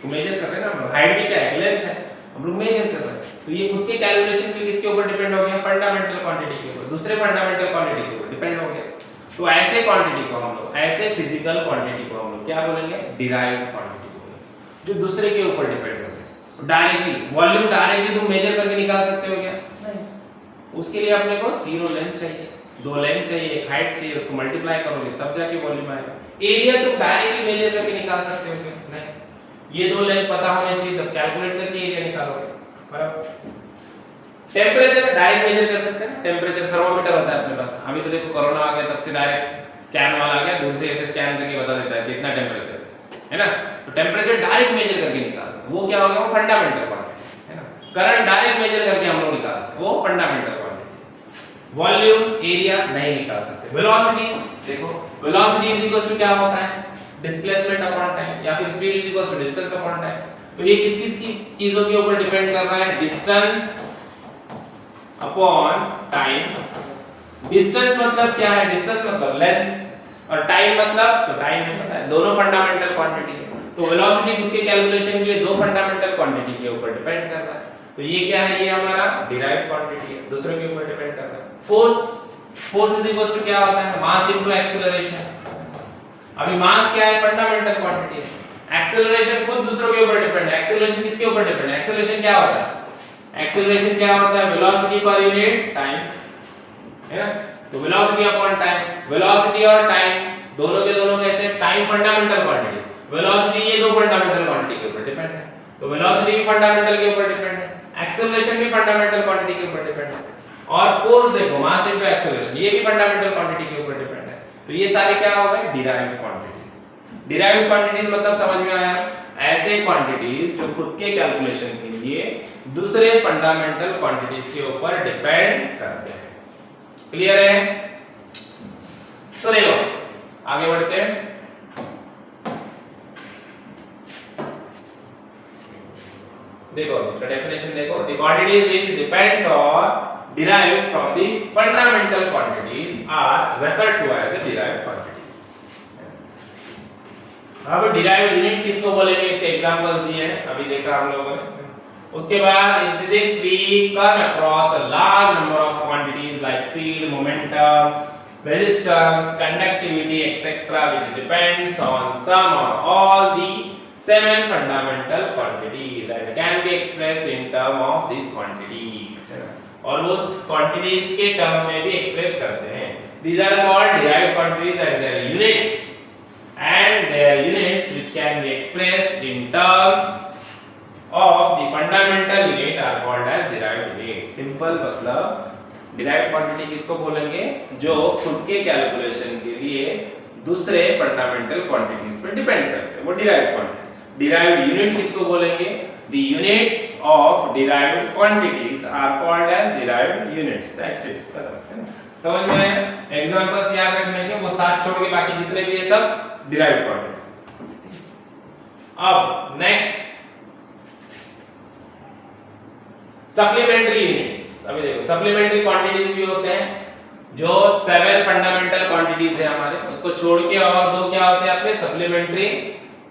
तो मेजर कर रहे हैं ना, हाइट भी क्या है? लेंथ है, हम लोग मेजर कर रहे हैं। तो ये खुद के कैलकुलेशन के किसके ऊपर डिपेंड हो गया? फंडामेंटल क्वांटिटी के ऊपर, दूसरे फंडामेंटल क्वांटिटी के ऊपर डिपेंड हो गया। तो ऐसे क्वांटिटी को हम लोग, ऐसे फिजिकल क्वांटिटी को हम लोग क्या बोलेंगे? डिराइव्ड क्वांटिटी बोलेंगे, जो दूसरे के ऊपर डिपेंड हो गया। डायरेक्टली वॉल्यूम डायरेक्टली तुम मेजर करके निकाल सकते हो क्या? नहीं। उसके लिए अपने को तीनों लेंथ चाहिए, दो लेंथ चाहिए, एक हाइट चाहिए, उसको मल्टीप्लाई करोगे तब जाके वॉल्यूम आएगा। एरिया तुम डायरेक्टली मेजर करके निकाल सकते हो क्या? नहीं। ये दो लेंथ पता होने चाहिए, तब कैलकुलेट करके एरिया निकालोगे, बराबर। टेम्परेचर डायरेक्ट मेजर कर सकते हैं, टेम्परेचर थर्मोमीटर होता है अपने पास। अभी तो देखो कोरोना आ गया, तब से डायरेक्ट स्कैन वाला आ गया, दूर से ऐसे स्कैन करके बता देता है कितना टेम्परेचर है ना। तो टेम्परेचर डायरेक्ट मेजर करके निकालते हैं, वो क्या हो गया, वो फंडामेंटल क्वांटिटी है ना। करंट डायरेक्ट मेजर करके हम लोग निकालते हैं, वो फंडामेंटल क्वांटिटी। वॉल्यूम एरिया नहीं निकाल सकते। वेलोसिटी देखो, वेलोसिटी इज इक्वल टू क्या होता है, डिस्प्लेसमेंट अपॉन टाइम, या फिर speed is equal to distance upon time. तो ये किस किस की चीजों के ऊपर डिपेंड कर रहा है, डिस्टेंस अपॉन टाइम। डिस्टेंस मतलब क्या है, डिस्टेंस मतलब लेंथ, और टाइम मतलब, तो टाइम है पता है, दोनों फंडामेंटल क्वांटिटी है। तो वेलोसिटी खुद के कैलकुलेशन के लिए दो फंडामेंटल क्वांटिटी के ऊपर डिपेंड कर रहा है। तो ये क्या है, ये हमारा डिराइव्ड क्वांटिटी है, दूसरों के ऊपर डिपेंड कर रहा है। फोर्स इज इक्वल टू क्या होता है, मास इनटू एक्सीलरेशन। अभी मास क्या है, फंडामेंटल क्वांटिटी है। एक्सीलरेशन खुद दूसरों के ऊपर डिपेंड है। एक्सीलरेशन किसके ऊपर डिपेंड है, एक्सीलरेशन क्या होता है, एक्सीलरेशन क्या होता है, वेलोसिटी पर यूनिट टाइम है ना। तो वेलोसिटी अपॉन टाइम, वेलोसिटी और टाइम दोनों के दोनों कैसे, टाइम फंडामेंटल क्वांटिटी, वेलोसिटी ये दो फंडामेंटल क्वांटिटी के ऊपर डिपेंड है। तो वेलोसिटी भी फंडामेंटल के ऊपर डिपेंड है, एक्सीलरेशन भी फंडामेंटल क्वांटिटी के ऊपर डिपेंड है। और फोर्स देखो, मास इनटू एक्सीलरेशन, ये भी फंडामेंटल क्वांटिटी के ऊपर डिपेंड है। तो ये सारे क्या हो गए, डिराइव्ड क्वांटिटीज। डिराइव्ड क्वांटिटीज मतलब समझ में आया, ऐसे क्वांटिटीज जो खुद के कैलकुलेशन के लिए दूसरे फंडामेंटल क्वांटिटीज के ऊपर डिपेंड करते हैं। क्लियर है? तो देखो आगे बढ़ते हैं। देखो इसका डेफिनेशन देखो, द क्वांटिटीज व्हिच डिपेंड्स और derived from the fundamental quantities are referred to as the derived quantities। अब derived unit किसको बोलेंगे, इसके एग्जांपल्स दिए हैं, अभी देखा हम लोगों ने। उसके बाद in physics we come across a large number of quantities like speed, momentum, resistance, conductivity, etc., which depends on some or all the 7 fundamental quantities and can be expressed in terms of these quantities। और वो quantities के term में भी express करते हैं। These are called derived quantities and their units which can be expressed in terms of the fundamental unit are called as derived unit। Simple मतलब derived quantity किसको बोलेंगे, जो खुद के कैलकुलेशन के लिए दूसरे फंडामेंटल क्वांटिटीज पर डिपेंड करते हैं, वो derived quantity। derived unit किसको बोलेंगे, the units of derived quantities are called as derived units। That's it। समझ में आया? एग्जांपल्स याद रखने के, वो साथ छोड़ के बाकी जितने भी है सब derived quantities। अब नेक्स्ट सप्लीमेंट्री यूनिट्स। अभी देखो सप्लीमेंट्री क्वांटिटीज भी होते हैं, जो 7 फंडामेंटल क्वांटिटीज है हमारे, उसको छोड़ के और दो क्या होते हैं अपने सप्लीमेंट्री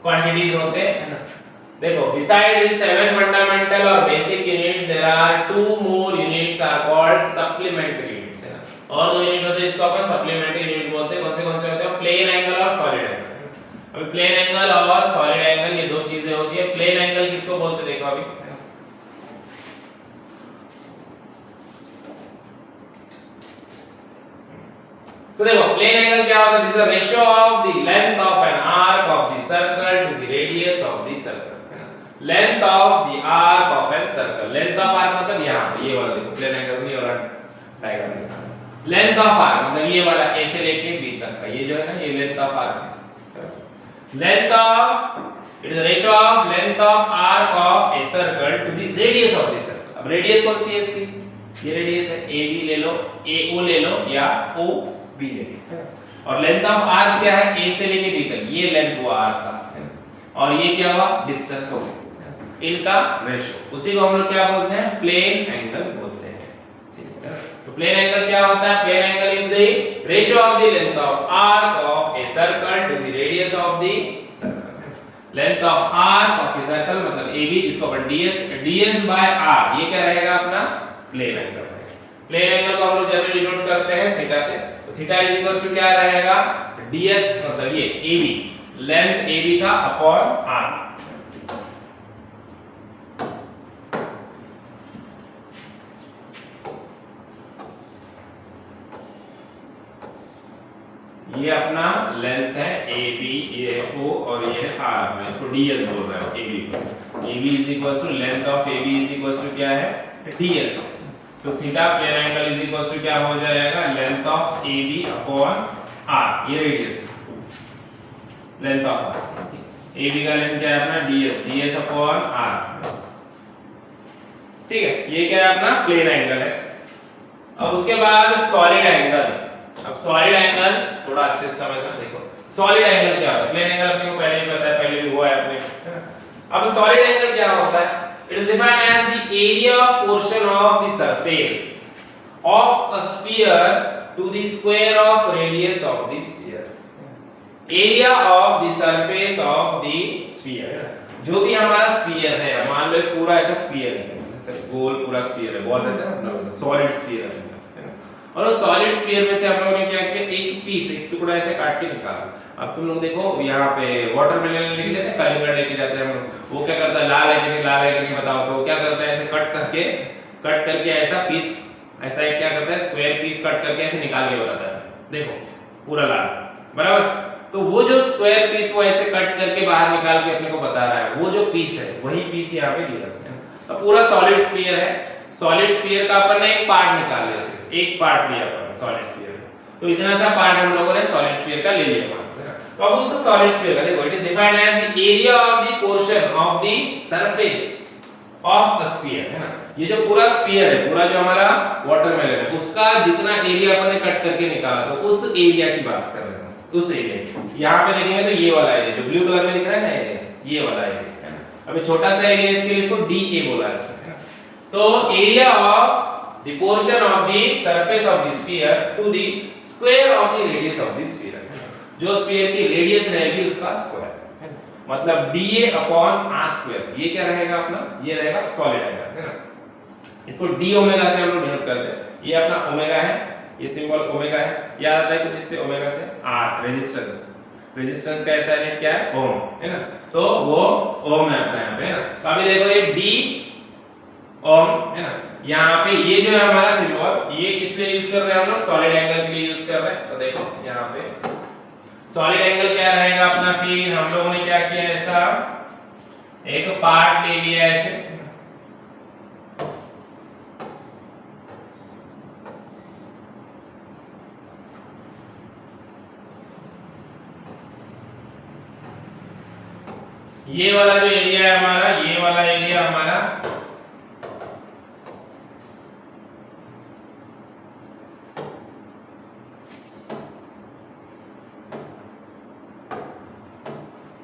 क्वांटिटीज होते हैं ना। देखो beside these 7 fundamental or basic units there are 2 more units are called supplementary units है ना। और दो यूनिट होते हैं जिसको अपन सप्लीमेंट्री यूनिट्स बोलते हैं। कौन से होते हैं, प्लेन एंगल और सॉलिड एंगल। अभी प्लेन एंगल और सॉलिड एंगल ये दो चीजें होती है। प्लेन एंगल किसको बोलते हैं, देखो अभी तो देखो प्लेन एंगल क्या होता है, this is the ratio of the length of an arc of the circle to the radius of the circle. Length of the arc of an circle, length of arc मतलब यहां पे ये वाला देखो, plane angle नहीं, और diagram length of arc मतलब ये वाला ए से लेके बी तक का, ये जो है ना ये लेंथ ऑफ आर्क है। Length of it is the ratio of length of arc of a circle to the radius of the circle. अब रेडियस कौन सी है इसकी, ये रेडियस है, ए बी ले लो, ए ओ ले लो या ओ बी ले लो। और लेंथ ऑफ आर्क क्या है, ए से लेके बी तक, ये लेंथ हुआ आर्क का, और ये क्या हुआ डिस्टेंस हो गया, इनका रेशियो। उसी को हम लोग क्या बोलते हैं, प्लेन एंगल बोलते हैं। तो प्लेन एंगल क्या होता है, plane angle is the ratio of the length of arc of a circle to the radius of the circle. Length of arc of a circle मतलब AB, जिसको अपन ds बाय r, ये क्या रहेगा अपना plane angle रहेगा। Plane angle को हम लोग जनरली डिनोट करते हैं थीटा से। तो थीटा इज इक्वल टू क्या रहेगा, ds मतलब ये AB, लेंथ AB का अपॉन r। ये अपना लेंथ है AB, ये O और ये R, मैं इसको ds बोल रहा हूँ AB को। AB is equal to length of AB is equal to क्या है, ds। So theta plane angle is equal to क्या हो जाएगा, length of AB upon R, ये रेडियस है, लेंथ ऑफ AB का लेंथ क्या है अपना ds अपॉन R, ठीक है। ये क्या है अपना प्लेन एंगल है। अब उसके बाद सॉलिड एंगल, अब सॉलिड एंगल थोड़ा अच्छे से समझना। देखो सॉलिड एंगल क्या होता है, प्लेन एंगल अपने को पहले ही पता है, पहले भी हुआ है अपने, है ना। अब सॉलिड एंगल क्या होता है, it is defined as the area of portion of the surface of a sphere to the square of radius of the sphere, area of the surface of the sphere. जो भी हमारा sphere है, मान लो पूरा ऐसा स्फीयर है, जैसे गोल पूरा स्फीयर है, बॉल रहता है ना, सॉलिड स्फीयर है, और उस सॉलिड स्फीयर में से हम लोगों ने क्या किया, एक पीस, एक टुकड़ा ऐसे काट के निकाला। अब तुम लोग देखो यहाँ पे वाटरमेलन लेके जाते हैं, कलिंगड़ लेके जाते हैं हम लोग, वो क्या करता है, लाल है कि नहीं, लाल है कि नहीं बताओ, तो वो क्या करता है, ऐसे कट करके ऐसा पीस, ऐसा एक क्या करता है, स्क्वायर पीस कट करके ऐसे निकाल के बताता है, देखो पूरा लाल, बराबर। तो वो जो स्क्वायर पीस वो ऐसे कट करके बाहर निकाल के अपने को बता रहा है, वो जो पीस है वही पीस यहाँ पे दिया उसने। अब पूरा सॉलिड स्फीयर है, सॉलिड स्फीयर का अपन ने एक पार्ट निकाल लिया, सिर्फ एक पार्ट लिया अपन सॉलिड स्फीयर का, तो इतना सा पार्ट हम लोगों ने सॉलिड स्फीयर का ले लिया, है ना। तो अब उस सॉलिड स्फीयर का देखो, it is defined as the area of the portion of the surface of the sphere, है ना। ये जो पूरा स्फीयर है, पूरा जो हमारा वाटरमेलन है, उसका जितना एरिया अपन ने कट करके निकाला, तो उस एरिया की बात कर रहे हैं, उस एरिया। यहाँ पे देखेंगे तो ये वाला एरिया जो ब्लू कलर में दिख रहा है ना एरिया, ये वाला एरिया, है ना। अभी छोटा सा एरिया, इसके लिए इसको DA बोला है। तो area of the portion of the surface of the sphere to the square of the radius of the sphere, जो स्फीयर की रेडियस रहेगी उसका स्क्वायर, मतलब DA अपॉन R स्क्वायर। ये क्या रहेगा अपना, ये रहेगा सॉलिड एंगल, है ना। इसको d ओमेगा से हम लोग डिनोट करते हैं, ये अपना ओमेगा है, ये सिंबल ओमेगा है, याद आता है कुछ इससे, ओमेगा से R रेजिस्टेंस, रेजिस्टेंस का ऐसा यूनिट क्या है, ओम, है ना। तो वो ओम है अपने यहाँ पे, है ना। तो अभी देखो ये D ओम, है ना। यहाँ पे ये जो है हमारा सिंबल, ये किस लिए यूज कर रहे हैं हम लोग, सॉलिड एंगल के लिए यूज कर रहे हैं। तो देखो यहाँ पे सॉलिड एंगल क्या रहेगा अपना, फिर हम लोगों ने क्या किया, ऐसा एक पार्ट ले लिया ऐसे, ये वाला जो एरिया है हमारा, ये वाला एरिया हमारा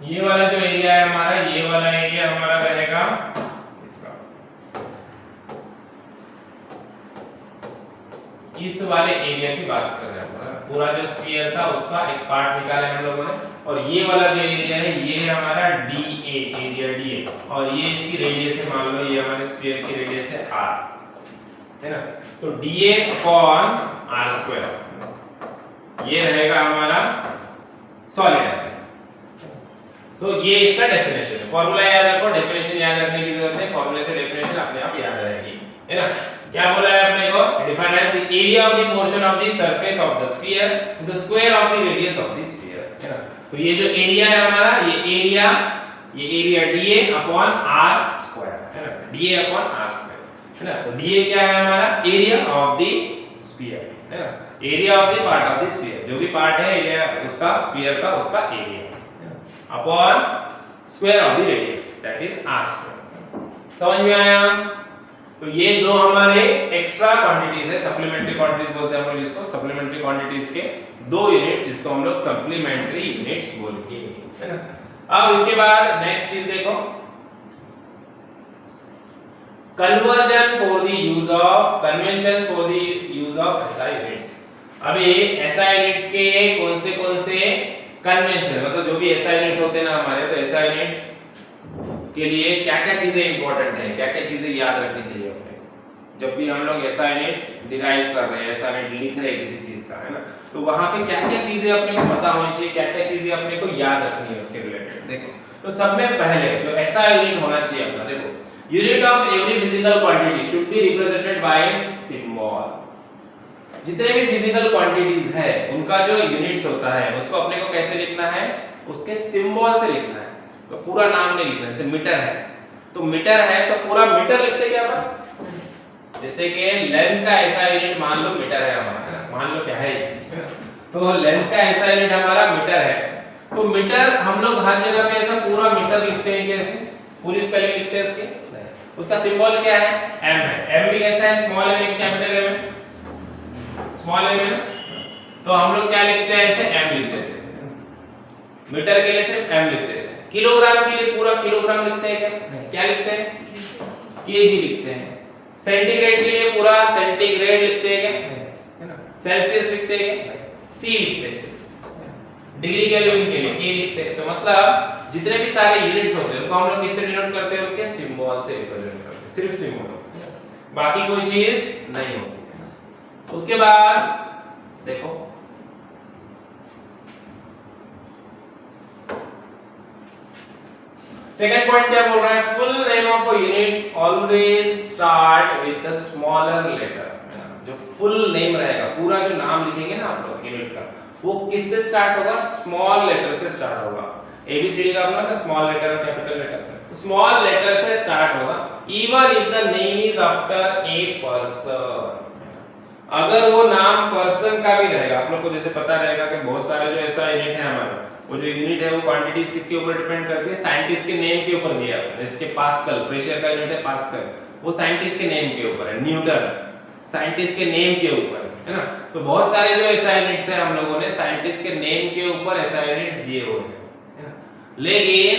ये वाला जो एरिया है हमारा, ये वाला एरिया हमारा रहेगा इसका, इस वाले एरिया की बात कर रहे हैं। पूरा जो स्फीयर था उसका एक पार्ट निकाला हम लोगों ने, और ये वाला जो एरिया है ये हमारा DA, एरिया DA, और ये इसकी रेडियस है, मान लो ये हमारे स्फीयर की रेडियस है R, है ना। सो DA अपॉन R स्क्वायर, ये रहेगा हमारा सॉलिड एंगल। सो ये इसका डेफिनेशन है। फार्मूला याद रखो, डेफिनेशन याद रखने की जरूरत है, फार्मूले से डेफिनेशन अपने आप याद रहेगी, है ना। क्या बोला है अपने को, defined as the area of the portion of the surface of the sphere to the square of the radius of the sphere, है ना। तो ये जो एरिया है हमारा, ये area DA upon R square, है ना, DA अपॉन R स्क्वायर, है ना। तो DA क्या है हमारा, एरिया ऑफ द स्फीयर, है ना, area of the part of the sphere, जो भी पार्ट है एरिया उसका स्फीयर का, उसका area, upon square of the radius, that is R square. समझ में आया। तो ये दो हमारे एक्स्ट्रा क्वांटिटीज है, सप्लीमेंट्री क्वांटिटीज बोलते हैं हम लोग इसको, सप्लीमेंट्री क्वांटिटीज के दो यूनिट्स जिसको हम लोग सप्लीमेंट्री यूनिट्स बोलते हैं, है ना। अब इसके बाद नेक्स्ट चीज देखो, conversion for the use of, convention for the use of SI units. अभी SI यूनिट्स के कौन से कन्वेंशन, मतलब जो भी SI यूनिट्स होते हैं ना हमारे, तो SI यूनिट्स के लिए क्या-क्या चीजें इंपॉर्टेंट है, क्या-क्या चीजें याद रखनी चाहिए अपने जब भी हम लोग SI यूनिट्स डिराइव कर रहे हैं, SI यूनिट लिख रहे हैं किसी चीज का, है ना। तो वहां पे क्या-क्या चीजें अपने को पता होनी चाहिए, क्या-क्या चीजें अपने को याद रखनी है उसके रिलेटेड। देखो तो सब में पहले जो SI यूनिट होना चाहिए अपना, देखो unit of every physical quantity should be represented by it's symbol. जितने भी फिजिकल क्वांटिटीज है उनका जो यूनिट्स होता है उसको अपने को कैसे लिखना है, उसके सिंबल से लिखना है। तो पूरा नाम नहीं लिखना, जैसे मीटर है तो मीटर है तो पूरा मीटर लिखते क्या अपन, जैसे कि लेंथ का ऐसा यूनिट मान लो मीटर है हमारा, है ना, मान लो क्या है ना, तो लेंथ का ऐसा यूनिट हमारा मीटर है। तो मीटर हम लोग हर जगह पे ऐसा पूरा मीटर लिखते हैं कैसे, पूरी स्पेलिंग लिखते हैं उसके, उसका सिंबल क्या है, m है। m भी कैसा है, स्मॉल m है कैपिटल m है, स्मॉल m है ना, तो हम लोग क्या लिखते हैं, ऐसे m लिख देते हैं। मीटर के लिए सिर्फ m लिख देते हैं। किलोग्राम के लिए पूरा किलोग्राम लिखते हैं क्या, क्या लिखते हैं, kg लिखते हैं। सेंटीग्रेड के लिए पूरा सेंटीग्रेड लिखते हैं क्या, है ना, सेल्सियस लिखते हैं क्या, c लिखते हैं। डिग्री केल्विन के लिए k लिखते हैं। तो मतलब जितने भी सारे यूनिट्स होते हैं उनको हम लोग किससे डिनोट करते हैं, उनके सिंबल से रिप्रेजेंट करते हैं, सिर्फ सिंबल, बाकी कोई चीज नहीं होती है। उसके बाद देखो सेकंड पॉइंट क्या बोल रहा है, full name of a unit always start with the smaller letter, है ना। जो फुल नेम रहेगा, पूरा जो नाम लिखेंगे ना आप लोग यूनिट का, वो किससे स्टार्ट होगा, स्मॉल लेटर से स्टार्ट होगा। एबीसीडी का अपना ना स्मॉल लेटर और कैपिटल लेटर, स्मॉल लेटर से स्टार्ट होगा। Even if the name is after a person, अगर वो नाम पर्सन का भी रहेगा, आप लोग को जैसे पता रहेगा कि बहुत सारे जो ऐसा यूनिट है हमारा, वो जो यूनिट है वो क्वांटिटीज किसके ऊपर डिपेंड करती है, साइंटिस्ट के नेम के ऊपर दिया है। जैसे पास्कल, प्रेशर का यूनिट है पास्कल, वो साइंटिस्ट के नेम के ऊपर है। न्यूटन साइंटिस्ट के नेम के ऊपर है ना। तो बहुत सारे जो ऐसा यूनिट्स है हम लोगों ने साइंटिस्ट के नेम के ऊपर ऐसा यूनिट्स दिए हुए हैं, है ना। लेकिन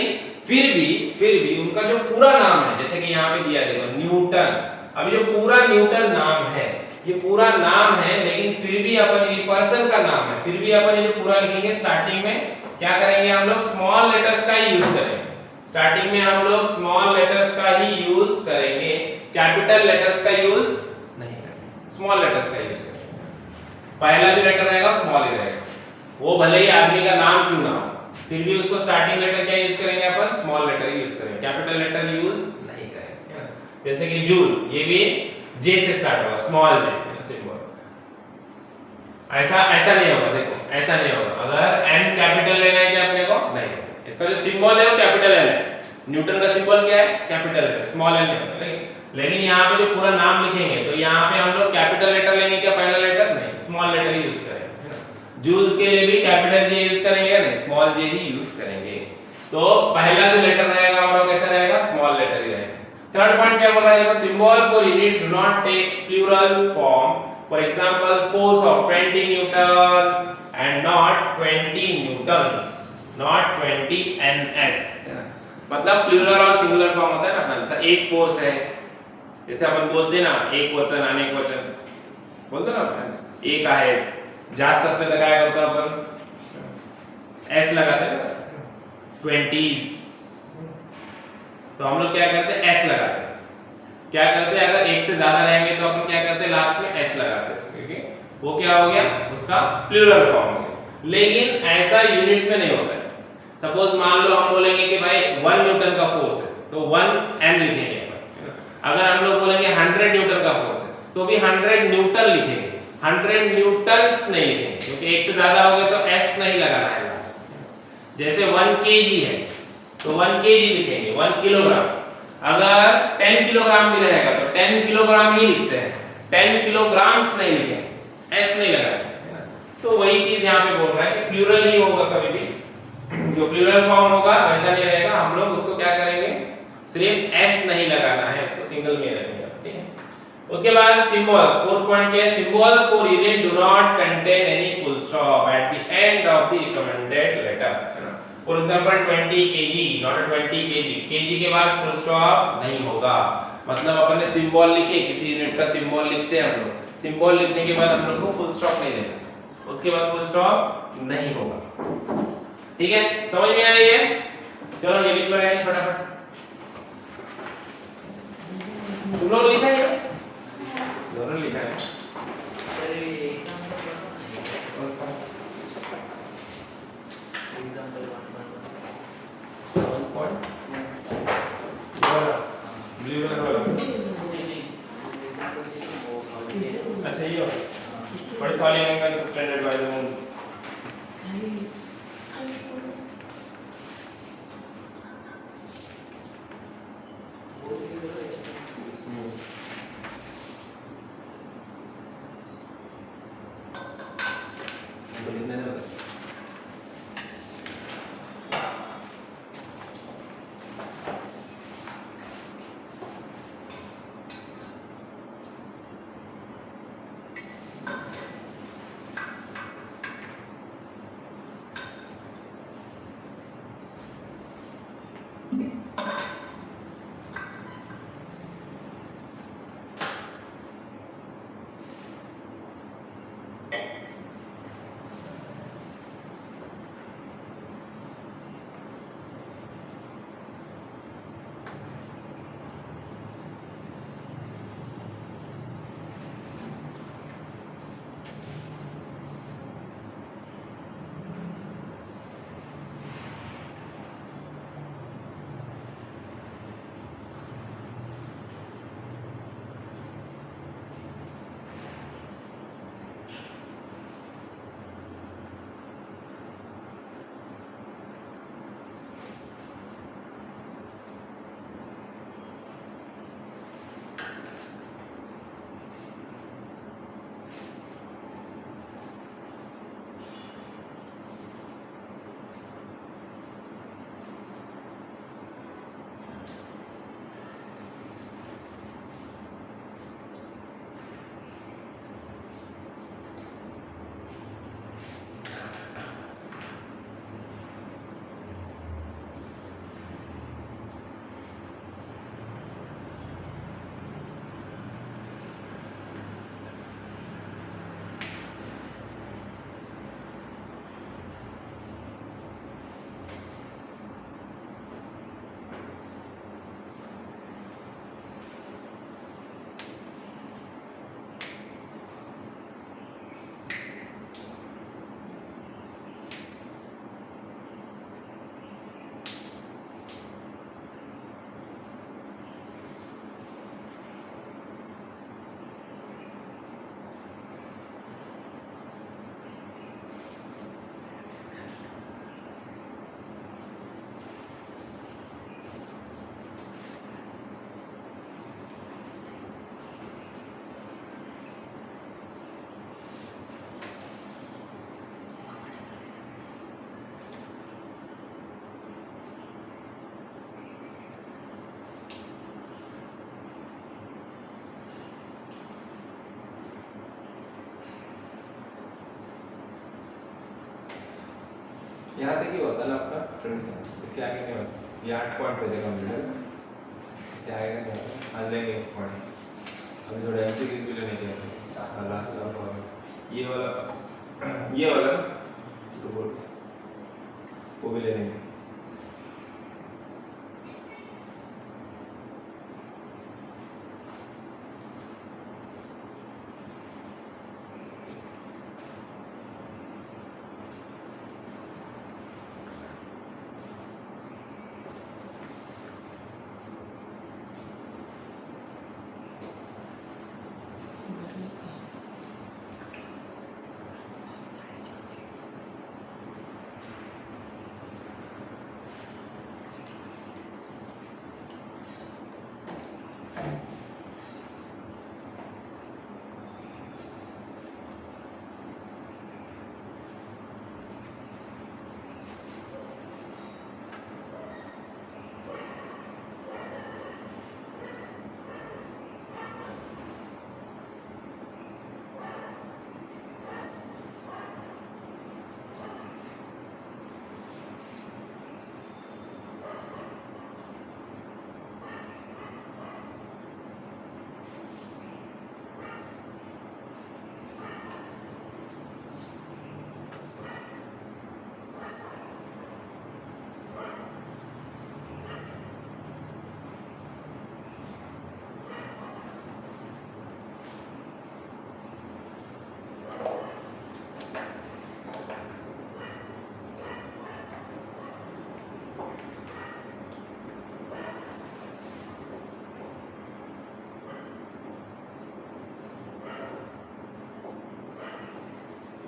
फिर भी उनका जो पूरा नाम है, जैसे कि यहाँ पे दिया देखो न्यूटन, अभी जो पूरा न्यूटन नाम है ये पूरा नाम है, लेकिन फिर भी अपन ये पर्सन का नाम है, फिर भी अपन ये जो पूरा लिखेंगे स्टार्टिंग में क्या करेंगे, हम लोग स्मॉल लेटर्स का ही यूज करेंगे। स्टार्टिंग में हम लोग स्मॉल लेटर्स का ही यूज करेंगे, कैपिटल लेटर्स का यूज नहीं करेंगे, स्मॉल लेटर्स का यूज करेंगे। पहला जो लेटर रहेगा स्मॉल ही रहेगा, वो भले ही आदमी का नाम क्यों ना हो, फिर भी उसको स्टार्टिंग लेटर क्या यूज करेंगे अपन, स्मॉल लेटर यूज करेंगे, कैपिटल लेटर यूज नहीं करेंगे। जैसे कि जूल, ये भी जे से स्टार्ट होगा, स्मॉल जे सिंबल। ऐसा नहीं होगा, देखो ऐसा नहीं होगा। अगर एन कैपिटल लेना है क्या अपने को, नहीं, इसका जो सिंबल है वो कैपिटल एन है। न्यूटन का सिंबल क्या है, कैपिटल है, स्मॉल एन नहीं। लेकिन यहाँ पे जो पूरा नाम लिखेंगे तो यहाँ पे हम लोग कैपिटल लेटर लेंगे क्या, पहला लेटर नहीं, स्मॉल लेटर ही यूज करेंगे। जूल्स के लिए भी कैपिटल जे यूज करेंगे या नहीं, स्मॉल जे ही यूज करेंगे। तो पहला जो लेटर रहेगा हमारा कैसा रहेगा, स्मॉल लेटर ही रहेगा। थर्ड पॉइंट क्या बोल रहा है, देखो symbol for units do not take plural form. For example, force of 20 Newton and not 20 Newtons, not 20 NS। मतलब प्लूरल और सिंगुलर फॉर्म होता है ना अपना, जैसे एक फोर्स है, जैसे अपन बोलते हैं ना एक वचन अनेक वचन बोलते ना अपन, एक आहे जास्त असले तर काय करतो अपन, एस लगाते हैं ना, 20s, तो हम लोग क्या करते हैं, एस लगाते हैं। क्या करते हैं, अगर एक से ज्यादा रहेंगे तो अपन क्या करते हैं, लास्ट में एस लगाते हैं, क्योंकि वो क्या हो गया, उसका प्लूरल फॉर्म हो गया। लेकिन ऐसा यूनिट्स में नहीं होता है। सपोज मान लो हम बोलेंगे कि भाई 1 न्यूटन का फोर्स है तो 1 एन लिखेंगे अपन। अगर हम लोग बोलेंगे 100 न्यूटन का फोर्स है तो भी 100 न्यूटन लिखेंगे, 100 न्यूटन्स नहीं लिखेंगे, क्योंकि एक से ज्यादा हो गए तो एस नहीं लगाना है लास्ट में। जैसे 1 केजी है तो 1 केजी लिखेंगे, 1 किलोग्राम। अगर 10 किलोग्राम भी रहेगा तो 10 किलोग्राम ही लिखते हैं, 10 किलोग्राम्स नहीं लिखेंगे, एस नहीं लगाएंगे। तो वही चीज यहाँ पे बोल रहा है कि प्लूरल ही होगा, कभी भी जो प्लूरल फॉर्म होगा वैसा नहीं रहेगा। हम लोग उसको क्या करेंगे, सिर्फ एस नहीं लगाना है, उसको सिंगल में रखेंगे, ठीक है। उसके बाद सिंबल, फोर्थ पॉइंट क्या है, symbols for unit do not contain any full stop at the end of the recommended letter. For example 20 kg, not 20 kg, kg के बाद फुल स्टॉप नहीं होगा। मतलब अपन ने सिंबल लिखे, किसी यूनिट का सिंबल लिखते हैं हम लोग, सिंबल लिखने के बाद हम लोग को फुल स्टॉप नहीं देना, उसके बाद फुल स्टॉप नहीं होगा, ठीक है। समझ में आई है, चलो ये लिख लो यार फटाफट। तुम लोग लिखा है, दोनों लिखा है, कौन सा अच्छा ये बड़ी सारी angle suspended by the moon. यहाँ तक ही होता ना अपना 20, इसके आगे नहीं होता। ये 8 पॉइंट हो जाएगा कंप्लीट, इसके आगे नहीं होता। आज लेंगे 1 पॉइंट। अभी थोड़ा एमसीक्यू भी लेने के लास्ट वाला ये वाला ना तो बोल वो भी ले लेंगे।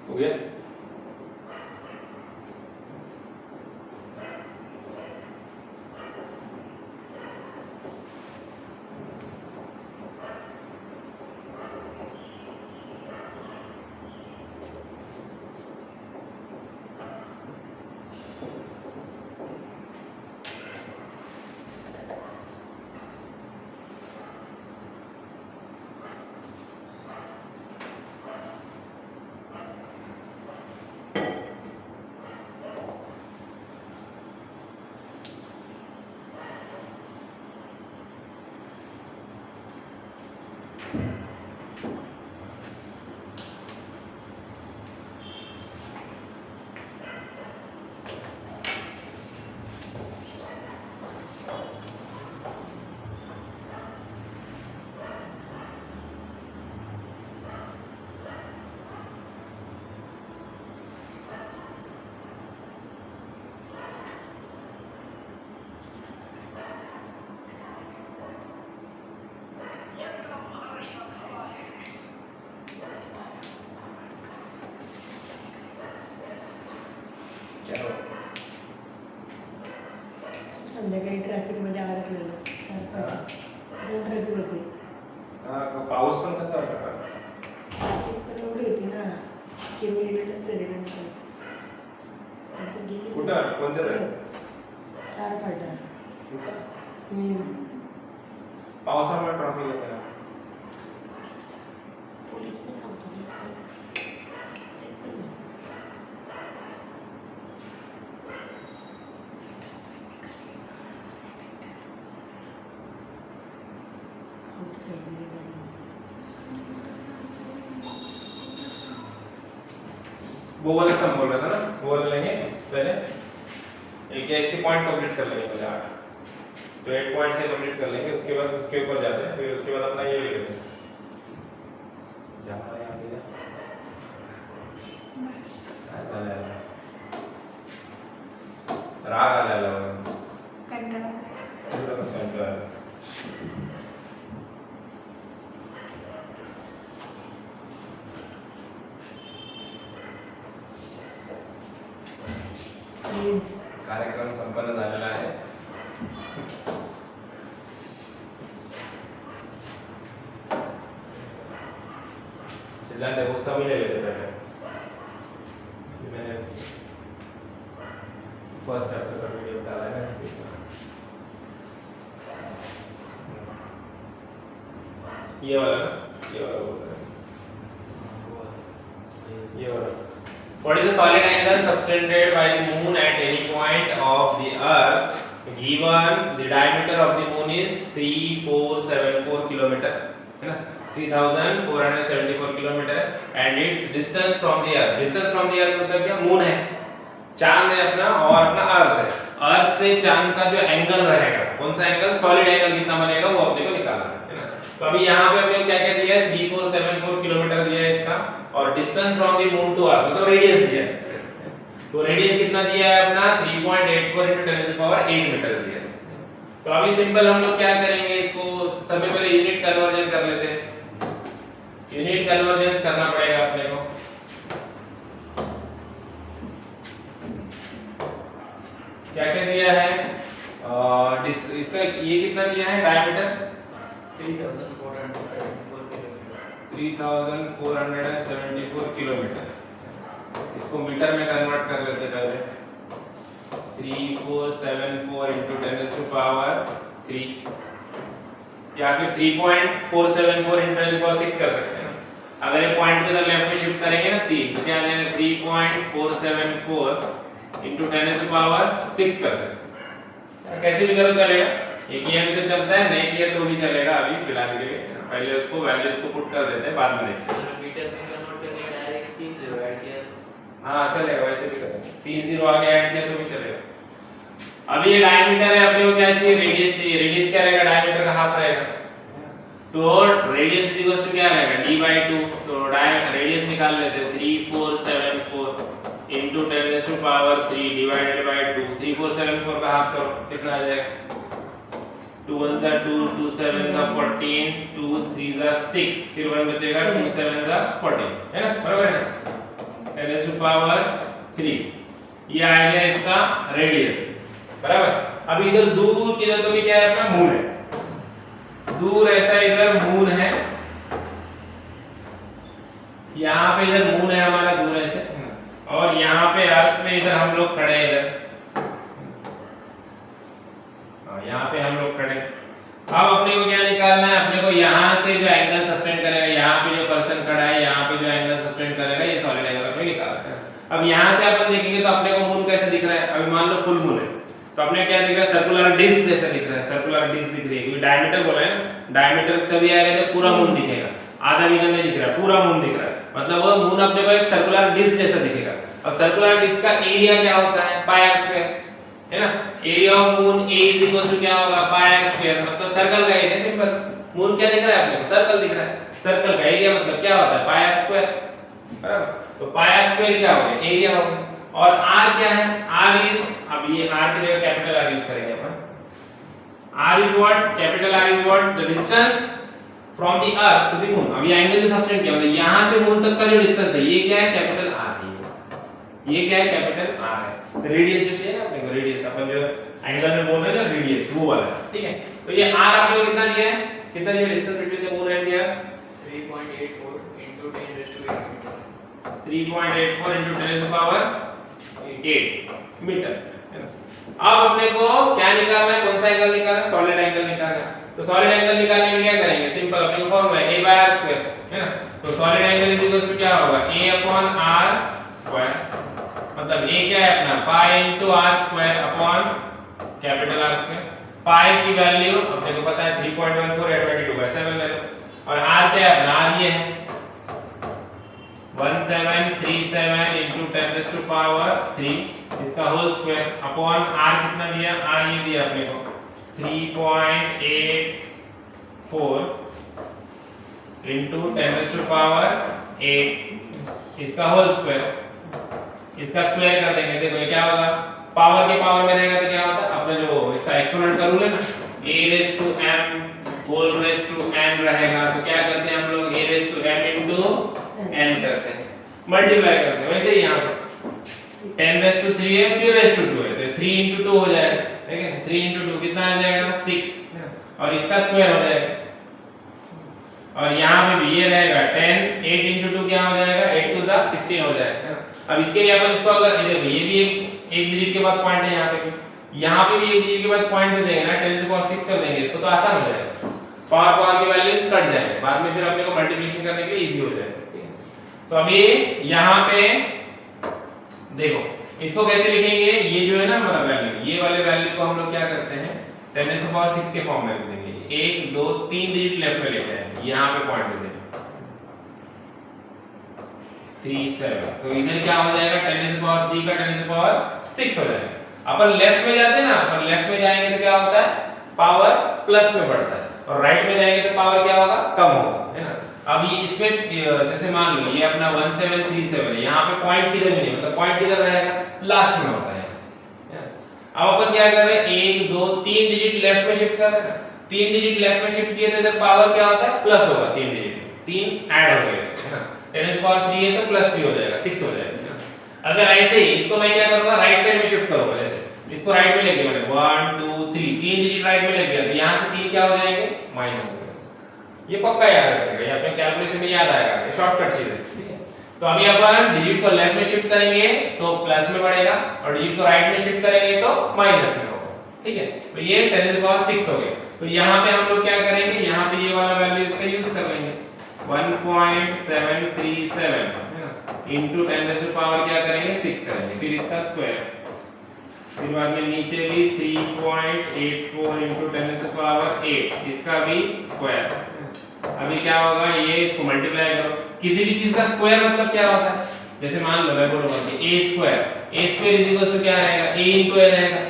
हो गया? संध्याकाळी ट्रॅफिकमध्ये अडकलेलो 4-5 जण ट्रॅफिक होते. पाऊस पण कसा होता? ट्रॅफिक पण एवढी होती ना किलोमीटर चढले नंतर आता गेली कुठं? कोणत्या जागी? 4 फाटा. पावसामुळे ट्रॅफिक होते ना. पोलीस पण नव्हतो ना एक पण नाही. Outside गेली गाडी. वो वाला सम बोल रहा था ना, वो वाला लेंगे पहले। एक या इसके पॉइंट कंप्लीट कर लेंगे पहले 8 तो 8 पॉइंट से कंप्लीट कर लेंगे, उसके बाद उसके ऊपर जाते हैं, फिर उसके बाद अपना ये ले लेते हैं। यहाँ पे बस राग आलेला कंटाळा. Please. कार्यक्रम संपन्न झालेला आहे. चिल्लाते वो सभी ले लेते पहले. मैंने फर्स्ट चैप्टर का वीडियो डाला है ना इसके ऊपर. ये वाला ना, ये वाला बोल रहा है, ये वाला. What is the solid angle subtended by the moon at any point of the earth given the diameter of the moon is 3474 kilometer, है ना, 3474 kilometre and its distance from the earth. Distance from the earth मतलब क्या? Moon है, चांद है अपना और अपना अर्थ है. अर्थ से चांद का जो एंगल रहेगा, कौन सा एंगल? सॉलिड एंगल कितना बनेगा वो अपने को निकालना है ना. तो अभी यहाँ पे अपने क्या क्या दिया है? 3474 किलोमीटर दिया है इसका, और distance from the moon to earth मतलब रेडियस दिया है. तो रेडियस कितना दिया है अपना? 3.84 × 10⁸ मीटर दिया है. तो अभी सिंपल हम लोग क्या करेंगे, इसको सबसे पहले यूनिट कन्वर्जन कर लेते हैं. यूनिट कन्वर्जेंस करना पड़ेगा अपने को. क्या क्या दिया है? इसका ये कितना दिया है डायमीटर? 3474 किलोमीटर. इसको मीटर में कन्वर्ट कर लेते पहले. 3474 × 10⁻³ या फिर 3.474 × 10⁻⁶ कर सकते हैं ना. अगर ये पॉइंट को इधर लेफ्ट में शिफ्ट करेंगे ना 3 तो क्या आ जाएगा? 3.474 × 10⁻⁶ कर सकते हैं. कैसे भी करो चलेगा, एक किया भी तो चलता है, नहीं किया तो भी चलेगा. अभी फिलहाल के लिए पहले उसको वैल्यूज को पुट कर देते हैं, बाद में देखते हैं. मीटर में कन्वर्ट करके डायरेक्ट 3 0 ऐड किया. हाँ चलेगा, वैसे भी करेंगे. 3 0 आगे ऐड किया तो भी चलेगा. अभी ये डायमीटर है, अपने को क्या चाहिए? रेडियस चाहिए. रेडियस क्या रहेगा? डायमीटर का हाफ रहेगा. तो रेडियस इक्वल्स टू क्या रहेगा? d/2. तो रेडियस निकाल लेते हैं. 3474 × 10⁻³ डिवाइडेड बाय 2. 3474 का हाफ करो, कितना आ जाएगा? 2 1 2, 2 7 14, 2 3 6, फिर 1 बचेगा. 2 7 14, है ना, बराबर है ना. 10⁻³ ये आ गया इसका रेडियस, बराबर. अब इधर दूर किधर तो भी क्या है? अपना मून है. दूर ऐसा इधर मून है, यहाँ पे इधर मून है हमारा दूर ऐसे, और यहाँ पे अर्थ में इधर हम लोग खड़े हैं इधर. यहाँ पे हम लोग खड़े. अब अपने को क्या निकालना है? अपने को यहाँ से जो एंगल सबटेंड करेगा, यहाँ पे जो पर्सन खड़ा है, यहाँ पे जो एंगल सबटेंड करेगा, ये सॉलिड एंगल अपने निकालना है. अब यहाँ से अपन देखेंगे तो अपने को मून कैसे दिख रहा है? अभी मान लो फुल मून है तो अपने क्या दिख रहा है? सर्कुलर डिस्क जैसा दिख रहा है. सर्कुलर डिस्क दिख रही है, क्योंकि डायमीटर बोला है ना. डायमीटर तभी आएगा जब पूरा मून दिखेगा. आधा भी इधर नहीं दिख रहा है, पूरा मून दिख रहा है, मतलब वो मून अपने को एक सर्कुलर डिस्क जैसा दिखेगा. अब सर्कुलर डिस्क का एरिया क्या होता है? πr², है ना. एरिया ऑफ मून A = क्या होगा? πr², मतलब सर्कल का एरिया. सिंपल. मून क्या दिख रहा है अपने को? सर्कल दिख रहा है. सर्कल का एरिया मतलब क्या होता है? πr², बराबर. तो πr² क्या हो गया? एरिया हो गया. और r क्या है? r इज, अब ये r की जगह कैपिटल R यूज करेंगे अपन. r is what? Capital R is what? The distance from the earth to the moon. अब ये एंगल भी सबटेंड किया, मतलब यहां से मून तक का जो डिस्टेंस है, ये क्या है? कैपिटल R है. ये क्या है? कैपिटल R है. रेडियस जो चाहिए ना अपने को, रेडियस अपन जो एंगल में बोल रहे हैं ना, रेडियस वो वाला, ठीक है। तो ये r आपने को कितना दिया है, कितना दिया distance between the moon and the earth, 3.84 into 10 raised to 8 meter. 3.84 into 10 to the power 8 metre, है ना। अब अपने को क्या निकालना है, कौन सा एंगल निकालना है, सॉलिड एंगल निकालना है। तो सॉलिड एंगल निकालने में क्या करेंगे, सिंपल अपने को फार्मूला है a/r², है ना। तो solid angle is equal to क्या होगा, a/r², मतलब a क्या है अपना pi into r² upon capital R²। Pi की वैल्यू अपने को पता है 3.14 या 22/7 ले लो, और r क्या है अपना, r ये है 1737 into 10 raised to power 3 इसका होल स्क्वायर अपॉन r कितना दिया, r ये दिया अपने को 3.84 into 10 raised to power 8 इसका होल स्क्वायर, इसका स्क्वायर कर देंगे। देखो ये क्या होगा, पावर के पावर में रहेगा तो क्या होता है, अपना जो इसका एक्सपोनेंट का रूल है ना, a raised to m whole raised to n रहेगा। तो क्या करते हैं हम लोग, a raised to m into n करते हैं, मल्टीप्लाई करते हैं। वैसे ही यहाँ पर 10 raised to 3 है, फिर raised to 2 है, तो 3 into 2 हो जाएगा, ठीक है। 3 into 2 कितना आ जाएगा, 6, और इसका स्क्वायर हो जाएगा। और यहाँ पे भी ये रहेगा 10, 8 into 2 क्या हो जाएगा, 8 to the 16 हो जाएगा, है ना। अब इसके लिए अपन इसको अगर देखो ये भी एक डिजिट के बाद पॉइंट है, यहाँ पे भी, यहाँ पे भी एक डिजिट के बाद पॉइंट दे देंगे ना, 10⁻6 कर देंगे इसको, तो आसान हो जाएगा। पावर के वैल्यूज कट जाएंगे, बाद में फिर अपने को मल्टीप्लिकेशन करने के लिए इजी हो जाएगा, ठीक है। तो अभी यहाँ पे देखो इसको कैसे लिखेंगे, ये जो है ना हमारा वैल्यू, ये वाले वैल्यू को हम लोग क्या करते हैं 10⁻6 के फॉर्म में लिख देंगे। 1 2 3 डिजिट लेफ्ट में लेते हैं, यहाँ पे पॉइंट दे देंगे 3 7, तो इधर क्या हो जाएगा 10⁻3 का 10⁻6 हो जाएगा। अपन लेफ्ट में जाते हैं ना, अपन लेफ्ट में जाएंगे तो क्या होता है, पावर प्लस में बढ़ता है, और राइट में जाएंगे तो पावर क्या होगा, कम होगा, है ना। अब ये इसमें जैसे मान लो ये अपना 1737 है, यहाँ पे पॉइंट किधर भी नहीं, मतलब पॉइंट किधर रहेगा, लास्ट में होता है। अब अपन क्या कर रहे हैं, 1 2 3 डिजिट लेफ्ट में शिफ्ट कर रहे हैं ना, 3 डिजिट लेफ्ट में शिफ्ट किए तो इधर पावर क्या होता है, प्लस होगा, 3 डिजिट 3 ऐड हो गया इसमें, है ना। 10⁻3 है तो प्लस 3 हो जाएगा, 6 हो जाएगा, है ना। अगर ऐसे ही इसको मैं क्या करूंगा, राइट साइड में शिफ्ट करूंगा, जैसे इसको राइट में लेके मैंने 1 2 3 3 डिजिट राइट में ले गया, तो यहां से 3 क्या हो जाएंगे, माइनस हो जाएगा। ये पक्का याद रखिएगा, ये अपने कैलकुलेशन में याद आएगा, ये शॉर्टकट चीज है, ठीक है। तो अभी अपन डिजिट को लेफ्ट में शिफ्ट करेंगे तो प्लस में बढ़ेगा, और डिजिट को राइट में शिफ्ट करेंगे तो माइनस में होगा, ठीक है। तो ये 10⁻6 हो गया। तो यहाँ पे हम लोग क्या करेंगे, यहाँ पे ये वाला वैल्यू इसका यूज कर लेंगे 1.737 है ना, इनटू 10⁻6 क्या करेंगे, 6 करेंगे, फिर इसका स्क्वायर, फिर बाद में नीचे भी 3.84 इनटू 10⁸8 इसका भी स्क्वायर। अभी क्या होगा, ये इसको मल्टीप्लाई करो। किसी भी चीज का स्क्वायर मतलब क्या होता है, जैसे मान लो मैं बोलूंगा कि a square is equal to क्या रहेगा, a इनटू a रहेगा,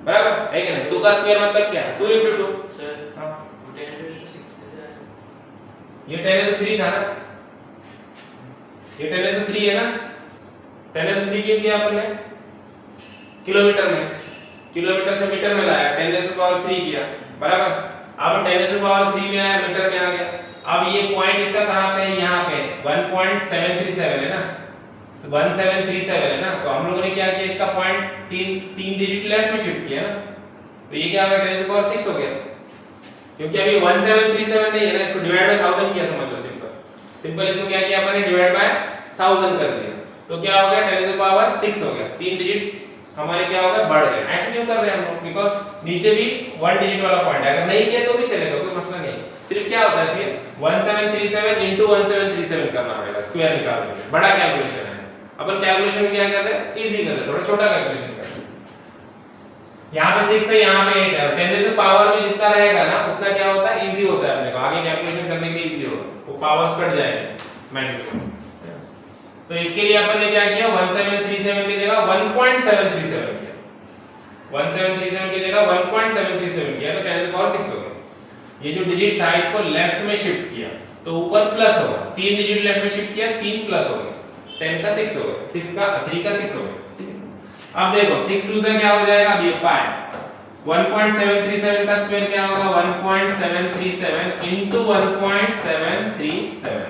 बराबर है कि नहीं। 2 का स्क्वायर मतलब क्या है, 2 इनटू 2। सर हां 10 raised to 6 कैसे आया? ये 10⁻3 था ना, ये 10⁻3 है ना, 10⁻3 क्यों किया अपन ने, किलोमीटर में, किलोमीटर से मीटर में लाया, 10⁻3 किया, बराबर। अब 10⁻3 में आया, मीटर में आ गया। अब ये पॉइंट इसका कहां पे है, यहां पे 1.737 है ना, 1737 है ना। तो हम लोगों ने क्या किया, इसका पॉइंट 3 डिजिट लेफ्ट में शिफ्ट किया ना, तो ये क्या हो गया 10⁻6 हो गया, क्योंकि अभी 1737 नहीं है ना, इसको डिवाइड बाय 1000 किया, समझ लो। सिंपल इसको क्या किया अपन ने, डिवाइड बाय 1000 कर दिया, तो क्या हो गया 10⁻6 हो गया। 3 डिजिट हमारे क्या होगा, बढ़ गए। ऐसे क्यों कर रहे हैं हम लोग, बिकॉज़ नीचे भी 1 डिजिट वाला पॉइंट है, अगर नहीं किया तो भी चलेगा, कोई मसला नहीं। सिर्फ क्या होता है फिर 1737 into 1737 करना पड़ेगा, स्क्वायर निकालने के लिए बड़ा कैलकुलेशन है। अपन कैलकुलेशन में क्या कर रहे हैं, इजी कर रहे हैं, थोड़ा छोटा कैलकुलेशन कर रहे हैं। यहाँ पे 6 है, यहाँ पे 8 है, और 10⁻⁴ में जितना रहेगा ना उतना क्या होता है, इजी होता है अपने को, आगे कैलकुलेशन करने में इजी होगा, वो पावर्स कट जाएंगे मैक्सिमम। तो इसके लिए अपन ने क्या किया, 1737 की जगह 1.737 किया, 1737 की जगह 1.737 किया, तो 10⁻6 हो गया। ये जो डिजिट था इसको लेफ्ट में शिफ्ट किया तो ऊपर प्लस होगा, 3 डिजिट लेफ्ट में शिफ्ट किया, 3 प्लस हो गया, 10 का 6 हो गया, 6 का 3 का 6 हो गया, ठीक है। अब देखो 6 2 से क्या हो जाएगा, अब ये पाई 1.737 का स्क्वायर क्या होगा, 1.737 into 1.737,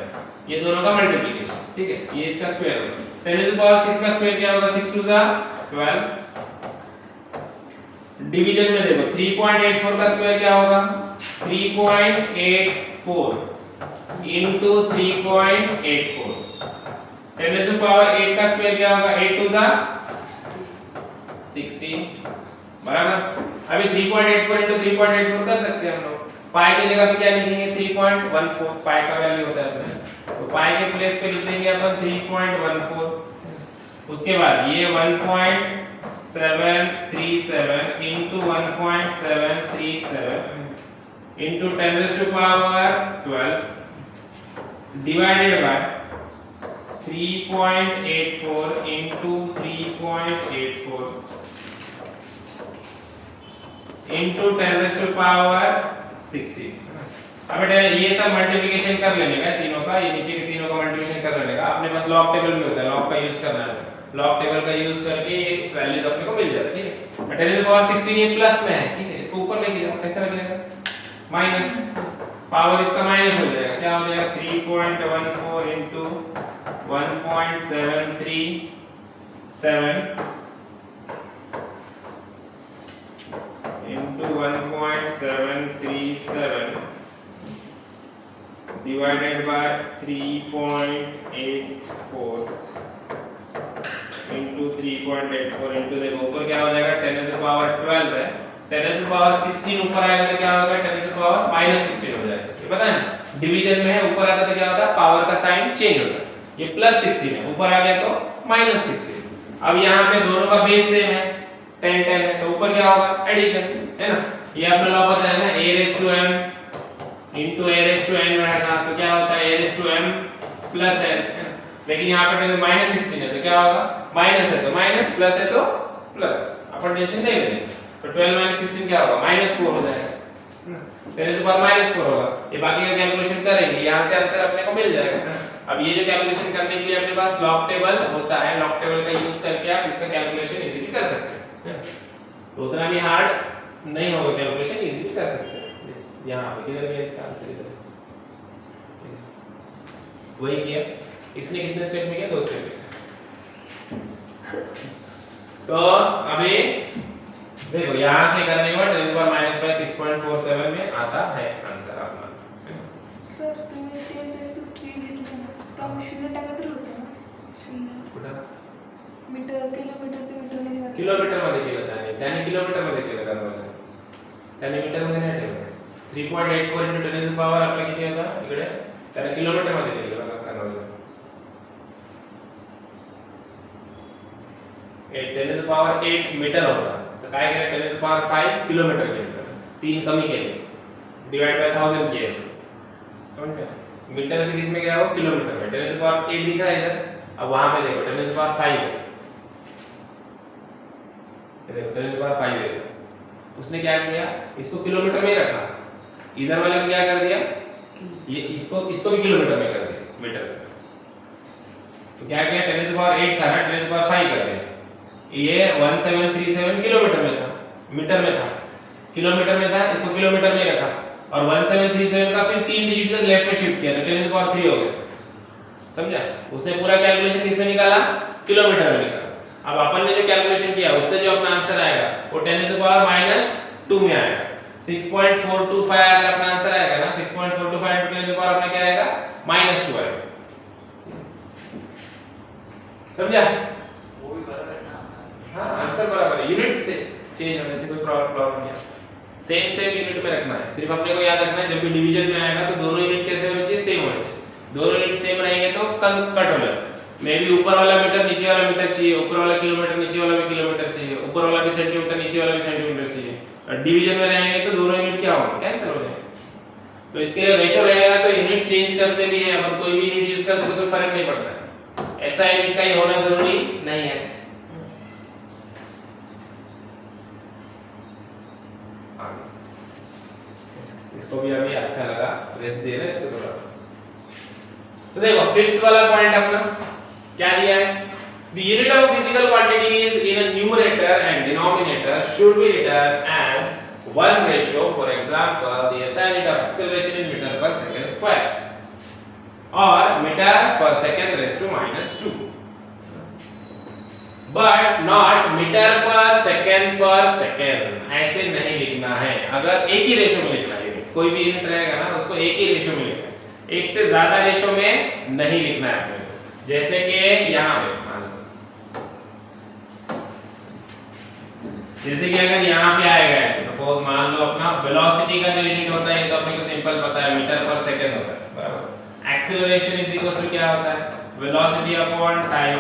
ये दोनों का मल्टीप्लिकेशन, ठीक है, ये इसका स्क्वायर होगा। 10⁻6 का स्क्वायर क्या होगा, 6 2 12, डिवीजन में देखो 3.84 का स्क्वायर क्या होगा 3.84 into 3.84 10 raised to power 8 का स्क्वायर क्या होगा 8 टू ज़ा 16 बराबर। अभी 3.84 into 3.84 कर सकते हैं हम लोग। पाई की जगह पे क्या लिखेंगे 3.14 पाई का वैल्यू होता है अपने, तो पाई के प्लेस पे लिख देंगे अपन 3.14। उसके बाद ये 1.737 into 1.737 into 10 raised to power 12 divided by 3.84 into 3.84 into 10 raised to power 16। अब बेटा ये सब मल्टीप्लिकेशन कर लेने का तीनों का, ये नीचे के तीनों का मल्टीप्लिकेशन कर लेने का। अपने पास लॉग टेबल भी होता है, लॉग का यूज करना है। लॉग टेबल का यूज करके ये वैल्यूज अपने को मिल जाता है, ठीक है। 10 raised to power 16 ये प्लस में है, ठीक है। इसको ऊपर लेके जाओ, कैसे रखेगा माइनस, पावर इसका माइनस हो जाएगा, क्या हो जाएगा 3.14 into 1.737 into 1.737 divided by 3.84 into 3.84 into देखो ऊपर क्या हो जाएगा 10 raised to power 12 है, 10 raised to power 16 ऊपर आएगा तो क्या होगा 10 raised to power -16 हो जाएगा। ये पता है डिवीजन में है, ऊपर आता तो क्या होता है पावर का साइन चेंज होता है। ये +16 है, ऊपर आ गया तो -16। अब यहाँ पे दोनों का बेस सेम है 10 10 है, तो ऊपर क्या होगा एडिशन है ना। ये अपना लॉ पता है ना a raised to m into a raised to n रहेगा तो क्या होता है a raised to m plus n है ना। लेकिन यहाँ पे -16 है तो क्या होगा माइनस है तो माइनस, प्लस है तो प्लस, अपन टेंशन नहीं लेंगे। तो 12 -16 क्या होगा -4 हो जाएगा, 10 raised to power -4 होगा। ये बाकी का कैलकुलेशन करेंगे, यहाँ से आंसर अपने को मिल जाएगा। अब ये जो कैलकुलेशन करने के लिए अपने पास लॉग टेबल होता है, लॉग टेबल का यूज करके आप इसका कैलकुलेशन इजीली कर सकते हैं। तो उतना भी हार्ड नहीं होगा, कैलकुलेशन इजीली कर सकते हैं। यहाँ पे किधर गया इसका आंसर, इधर वही किया। इसने कितने स्टेप में किया 2 स्टेप में। तो अभी देखो यहाँ से करने के बाद 10 to power -5 6.47 में आता है आंसर अपना। सर तुम्ही 10 raised to 3 घेतलं ना, तर आम्ही 0 टाकलं तर होतं ना 0 कुठं मीटर किलोमीटरचे मीटर मध्ये घाला. किलोमीटर मध्ये केलं त्याने किलोमीटर मध्ये केलं कन्वर्जन, त्याने मीटर मध्ये नाही ठेवलं। 3.84 into 10 to the power आपला किती होता इकडे, त्याने किलोमीटर मध्ये केलं बघा conversion. 10 to the power 8 metre होता, तर काय केलं 10 to the power 5 किलोमीटर केलं, 3 कमी केले, डिवाइड बाय 1000 किया इसको, समझ गए। मीटर से किस में गया वो किलोमीटर में, 10 to the power 8 दिख रहा है इधर। अब वहां पे देखो 10 to the power 5 है, ये देखो 10 to the power 5 है। उसने क्या किया इसको किलोमीटर में ही रखा, इधर वाले को क्या कर दिया ये इसको भी किलोमीटर में कर दिया मीटर से। तो क्या किया 10 to the power 8 था ना, 10 to the power 5 कर दिया। ये 1737 किलोमीटर में था, मीटर में था, किलोमीटर में था, इसको किलोमीटर में रखा और 1737 का फिर 3 डिजिट से लेफ्ट में शिफ्ट किया तो 10 to the power 3 हो गया, समझा। उसने पूरा कैलकुलेशन किसमें निकाला किलोमीटर में निकाला। अब अपन ने जो कैलकुलेशन किया उससे जो अपना आंसर आएगा वो 10 to the power -2 में आएगा। 6.425 अगर अपना आंसर आएगा ना, 6.425 into 10 to the power अपना क्या आएगा -2 आएगा, समझा। वो भी बराबर ना। हाँ आंसर बराबर है, यूनिट्स से चेंज होने से कोई प्रॉब्लम नहीं है, सेम यूनिट में रखना है। सिर्फ अपने को याद रखना है जब भी डिवीजन में आएगा तो दोनों यूनिट कैसे होने चाहिए सेम होने चाहिए। दोनों यूनिट सेम रहेंगे तो कट हो जाएगा। मे भी ऊपर वाला मीटर नीचे वाला मीटर चाहिए, ऊपर वाला किलोमीटर नीचे वाला भी किलोमीटर चाहिए, ऊपर वाला भी सेंटीमीटर नीचे वाला भी सेंटीमीटर चाहिए। और डिवीजन में रहेंगे तो दोनों यूनिट क्या होंगे कैंसिल हो जाएंगे। तो इसके लिए रेशो रहेगा तो यूनिट चेंज करते भी हैं, अपन कोई भी यूनिट यूज करते तो कोई फर्क नहीं पड़ता है, ऐसा यूनिट का ही होना जरूरी नहीं है। इसको भी अभी अच्छा लगा, रेस्ट दे रहे इसको थोड़ा। तो देखो फिफ्थ वाला पॉइंट अपना क्या दिया है, the unit of physical quantities in a numerator and denominator should be written as 1 ratio. For example, the SI unit of acceleration is meter per second square or meter per second raised to -2. But not metre per second ऐसे नहीं लिखना है। अगर एक ही ratio में लिखना है, कोई भी यूनिट रहेगा ना उसको एक ही रेशो में लिखना है, एक से ज्यादा रेशो में नहीं लिखना है आपको। जैसे कि यहाँ पे मान लो, जैसे कि अगर यहाँ पे आएगा ऐसे, सपोज मान लो अपना वेलोसिटी का जो यूनिट होता है तो अपने को सिंपल पता है मीटर पर सेकंड होता है, बराबर। एक्सेलरेशन इज इक्वल टू क्या होता है, वेलोसिटी अपॉन टाइम,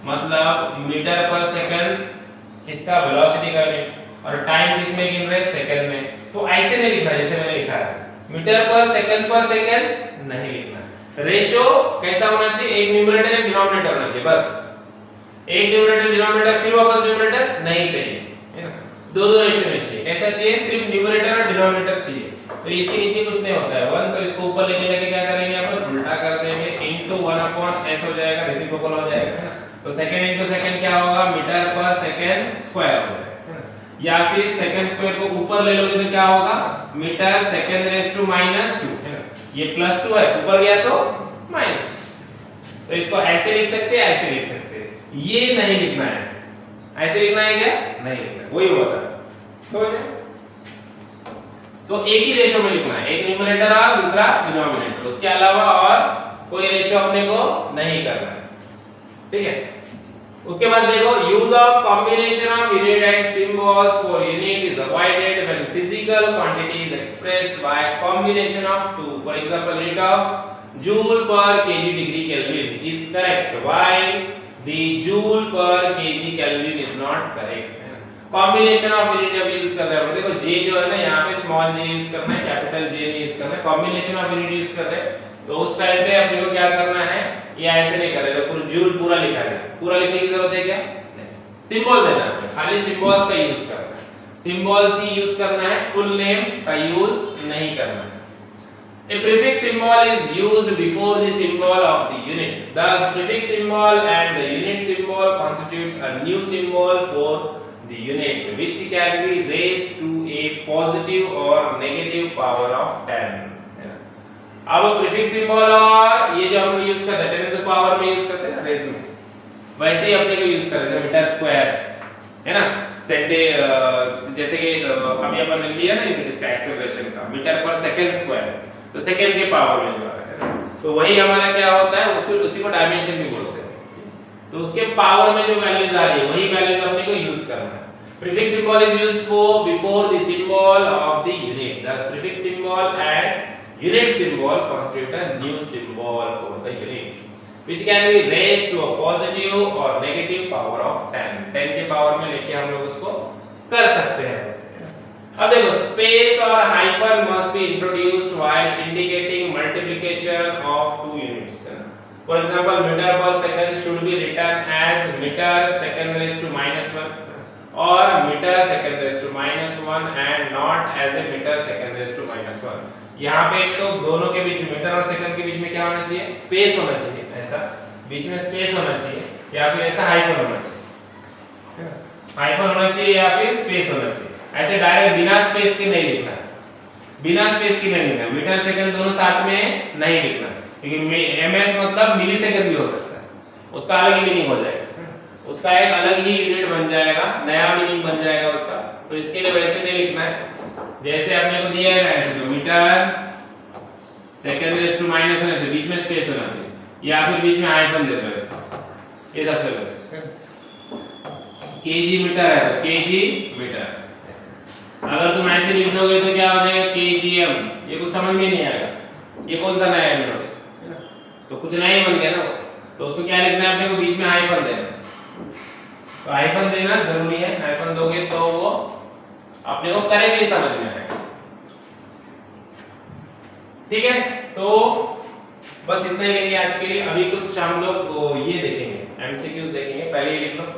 मतलब मीटर पर सेकंड इसका वेलोसिटी का यूनिट, और टाइम किस में गिन रहे, सेकंड में। तो ऐसे नहीं लिखना जैसे मैंने लिखा है, मीटर पर सेकंड नहीं लिखना। रेशो कैसा होना चाहिए, एक न्यूमरेटर एक डिनोमिनेटर होना चाहिए, बस एक न्यूमरेटर डिनोमिनेटर, फिर वापस न्यूमरेटर नहीं चाहिए, है ना। दो रेशो नहीं चाहिए, ऐसा चाहिए सिर्फ न्यूमरेटर और डिनोमिनेटर चाहिए। तो इसके नीचे कुछ नहीं होता है 1, तो इसको ऊपर लेके जाके क्या करेंगे अपन, उल्टा कर देंगे, इनटू 1/s हो जाएगा, रेसिप्रोकल हो जाएगा, है ना। तो सेकंड इनटू सेकंड क्या होगा, मीटर पर सेकंड स्क्वायर हो जाएगा, है ना। या फिर सेकंड स्क्वायर को ऊपर ले लोगे तो क्या होगा, मीटर सेकंड रेज़ टू -2, है ना। ये +2 है, ऊपर गया तो माइनस, तो इसको ऐसे लिख सकते हैं, ऐसे लिख सकते हैं। ये नहीं लिखना है, ऐसे लिखना है क्या, नहीं लिखना, वही होता है। सो एक ही रेशो में लिखना है, एक न्यूमरेटर और दूसरा डिनोमिनेटर, उसके अलावा और कोई रेशो अपने को नहीं करना है, ठीक है। उसके बाद देखो, use of combination of unit and symbols for unit is avoided when physical quantity is expressed by combination of two, for example unit of joule per KG degree Kelvin is correct while the joule per KG Kelvin is not correct. Combination of unit जब use कर रहे हो, देखो जे जो है ना, यहाँ पे स्मॉल जे यूज करना है, कैपिटल जे नहीं यूज करना है, कॉम्बिनेशन ऑफ यूनिट यूज कर रहे हैं, तो उस टाइम पे अपने को क्या करना है, ये ऐसे नहीं कर रहे, तो पूरा जूल पूरा लिखा है, पूरा लिखने की जरूरत है क्या, नहीं, सिंबल देना है, खाली सिंबल्स का यूज करना है, सिंबल्स ही यूज करना है, फुल नेम का यूज नहीं करना है। A prefix symbol is used before the symbol of the unit. The prefix symbol and the unit symbol constitute a new symbol for the unit, which can be raised to a positive or negative power of 10. अब prefix symbol और ये जो हम use करते हैं 10 power में use करते हैं ना रेज में, वैसे ही अपने को यूज करते हैं मीटर स्क्वायर, है ना। जैसे कि अभी अपन ने लिया ना यूनिट इसका एक्सेलरेशन का, मीटर पर सेकंड स्क्वायर, तो सेकंड के पावर में जो आ रहा है, तो वही हमारा क्या होता है, उसको उसी को डायमेंशन भी बोलते हैं। तो उसके पावर में जो वैल्यूज आ रही है वही वैल्यूज अपने को यूज करना है। Prefix symbol is used for before the symbol of the unit. Thus, prefix symbol and unit symbol constitute a new symbol for the unit, which can be raised to a positive or negative power of 10. 10 के power में लेके हम लोग उसको कर सकते हैं ऐसे। अब देखो, space और hyphen must be introduced while indicating multiplication of two units. For example, meter per second should be written as meter second raised to -1 or meter second raised to -1 and not as a meter second raised to -1. यहाँ पे एक तो दोनों के बीच metre और second के बीच में क्या होना चाहिए, स्पेस होना चाहिए, ऐसा बीच में स्पेस होना चाहिए, या फिर ऐसा हाइफन होना चाहिए, हाइफन होना चाहिए या फिर स्पेस होना चाहिए। ऐसे डायरेक्ट बिना स्पेस के नहीं लिखना है, बिना स्पेस के नहीं लिखना, मीटर सेकंड दोनों साथ में नहीं लिखना, क्योंकि ms मतलब मिली सेकंड भी हो सकता है, उसका अलग ही मीनिंग हो जाएगा, उसका एक अलग ही यूनिट बन जाएगा, नया मीनिंग बन जाएगा उसका। तो इसके लिए वैसे नहीं लिखना है जैसे अपने को दिया है ऐसे, तो metre second raise to minus होने से बीच में स्पेस होना चाहिए, या फिर बीच में हाइफन दे दो ऐसा, ये सबसे बेस्ट। केजी मीटर है तो केजी मीटर ऐसे, अगर तुम ऐसे लिख दोगे तो क्या हो जाएगा केजीएम, ये कुछ समझ में नहीं आएगा, ये कौन सा नया यूनिट है ना, तो कुछ नया ही बन गया ना। तो उसको क्या लिखना है अपने को, बीच में हाइफन देना, तो हाइफन देना जरूरी है, हाइफन दोगे तो वो अपने को करेक्टली समझ में आएगा, ठीक है। तो बस इतना ही लेंगे आज के लिए। अभी कुछ हम लोग ये देखेंगे, एमसीक्यूज देखेंगे, पहले ये लिख लो।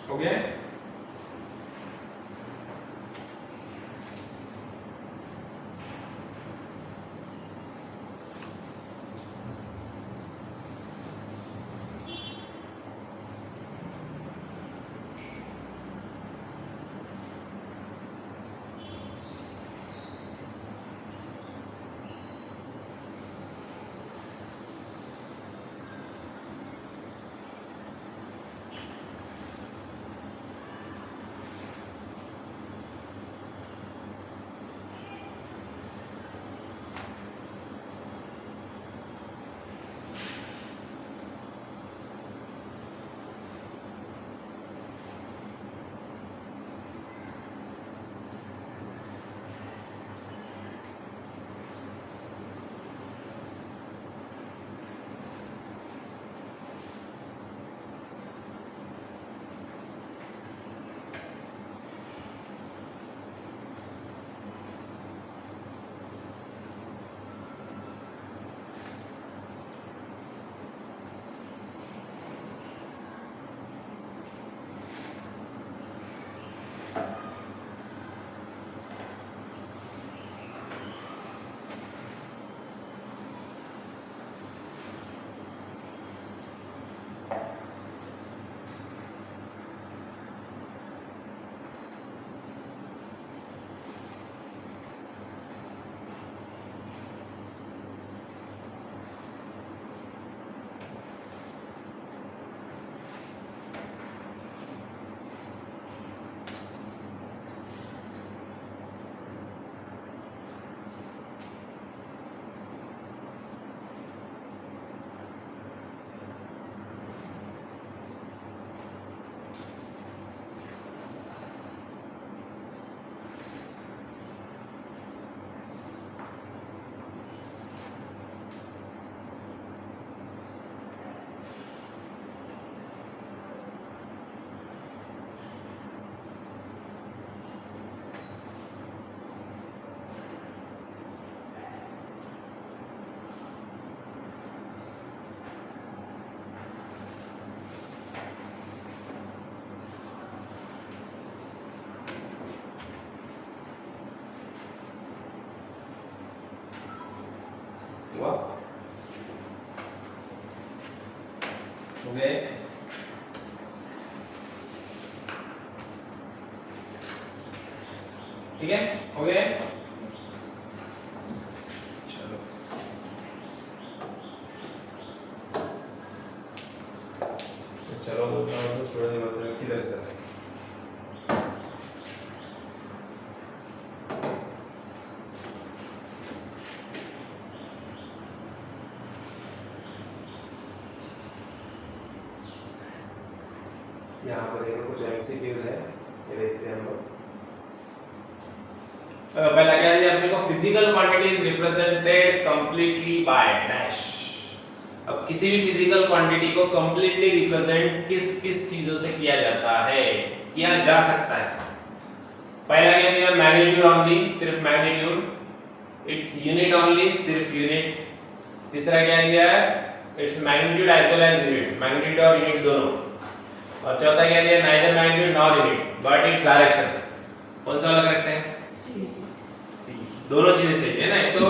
हो गया? हुआ? हो गए? ठीक है? हो गए? चलो चलो थोड़ा किधर से यहाँ पर देखो कुछ एमसीक्यूज है, ये देखते हैं हम लोग। पहला क्या है अपने को physical quantity is represented completely by dash. अब किसी भी फिजिकल क्वांटिटी को कंप्लीटली रिप्रेजेंट किस किस चीजों से किया जाता है, किया जा सकता है। पहला क्या दिया मैग्नीट्यूड ओनली, सिर्फ मैग्नीट्यूड, इट्स यूनिट ओनली, सिर्फ यूनिट। तीसरा क्या दिया है its magnitude as well as unit, magnitude और यूनिट दोनों। और चौथा क्या दिया neither magnitude nor unit but its direction. कौन सा वाला करेक्ट है? सी। दोनों चीजें चाहिए ना, एक तो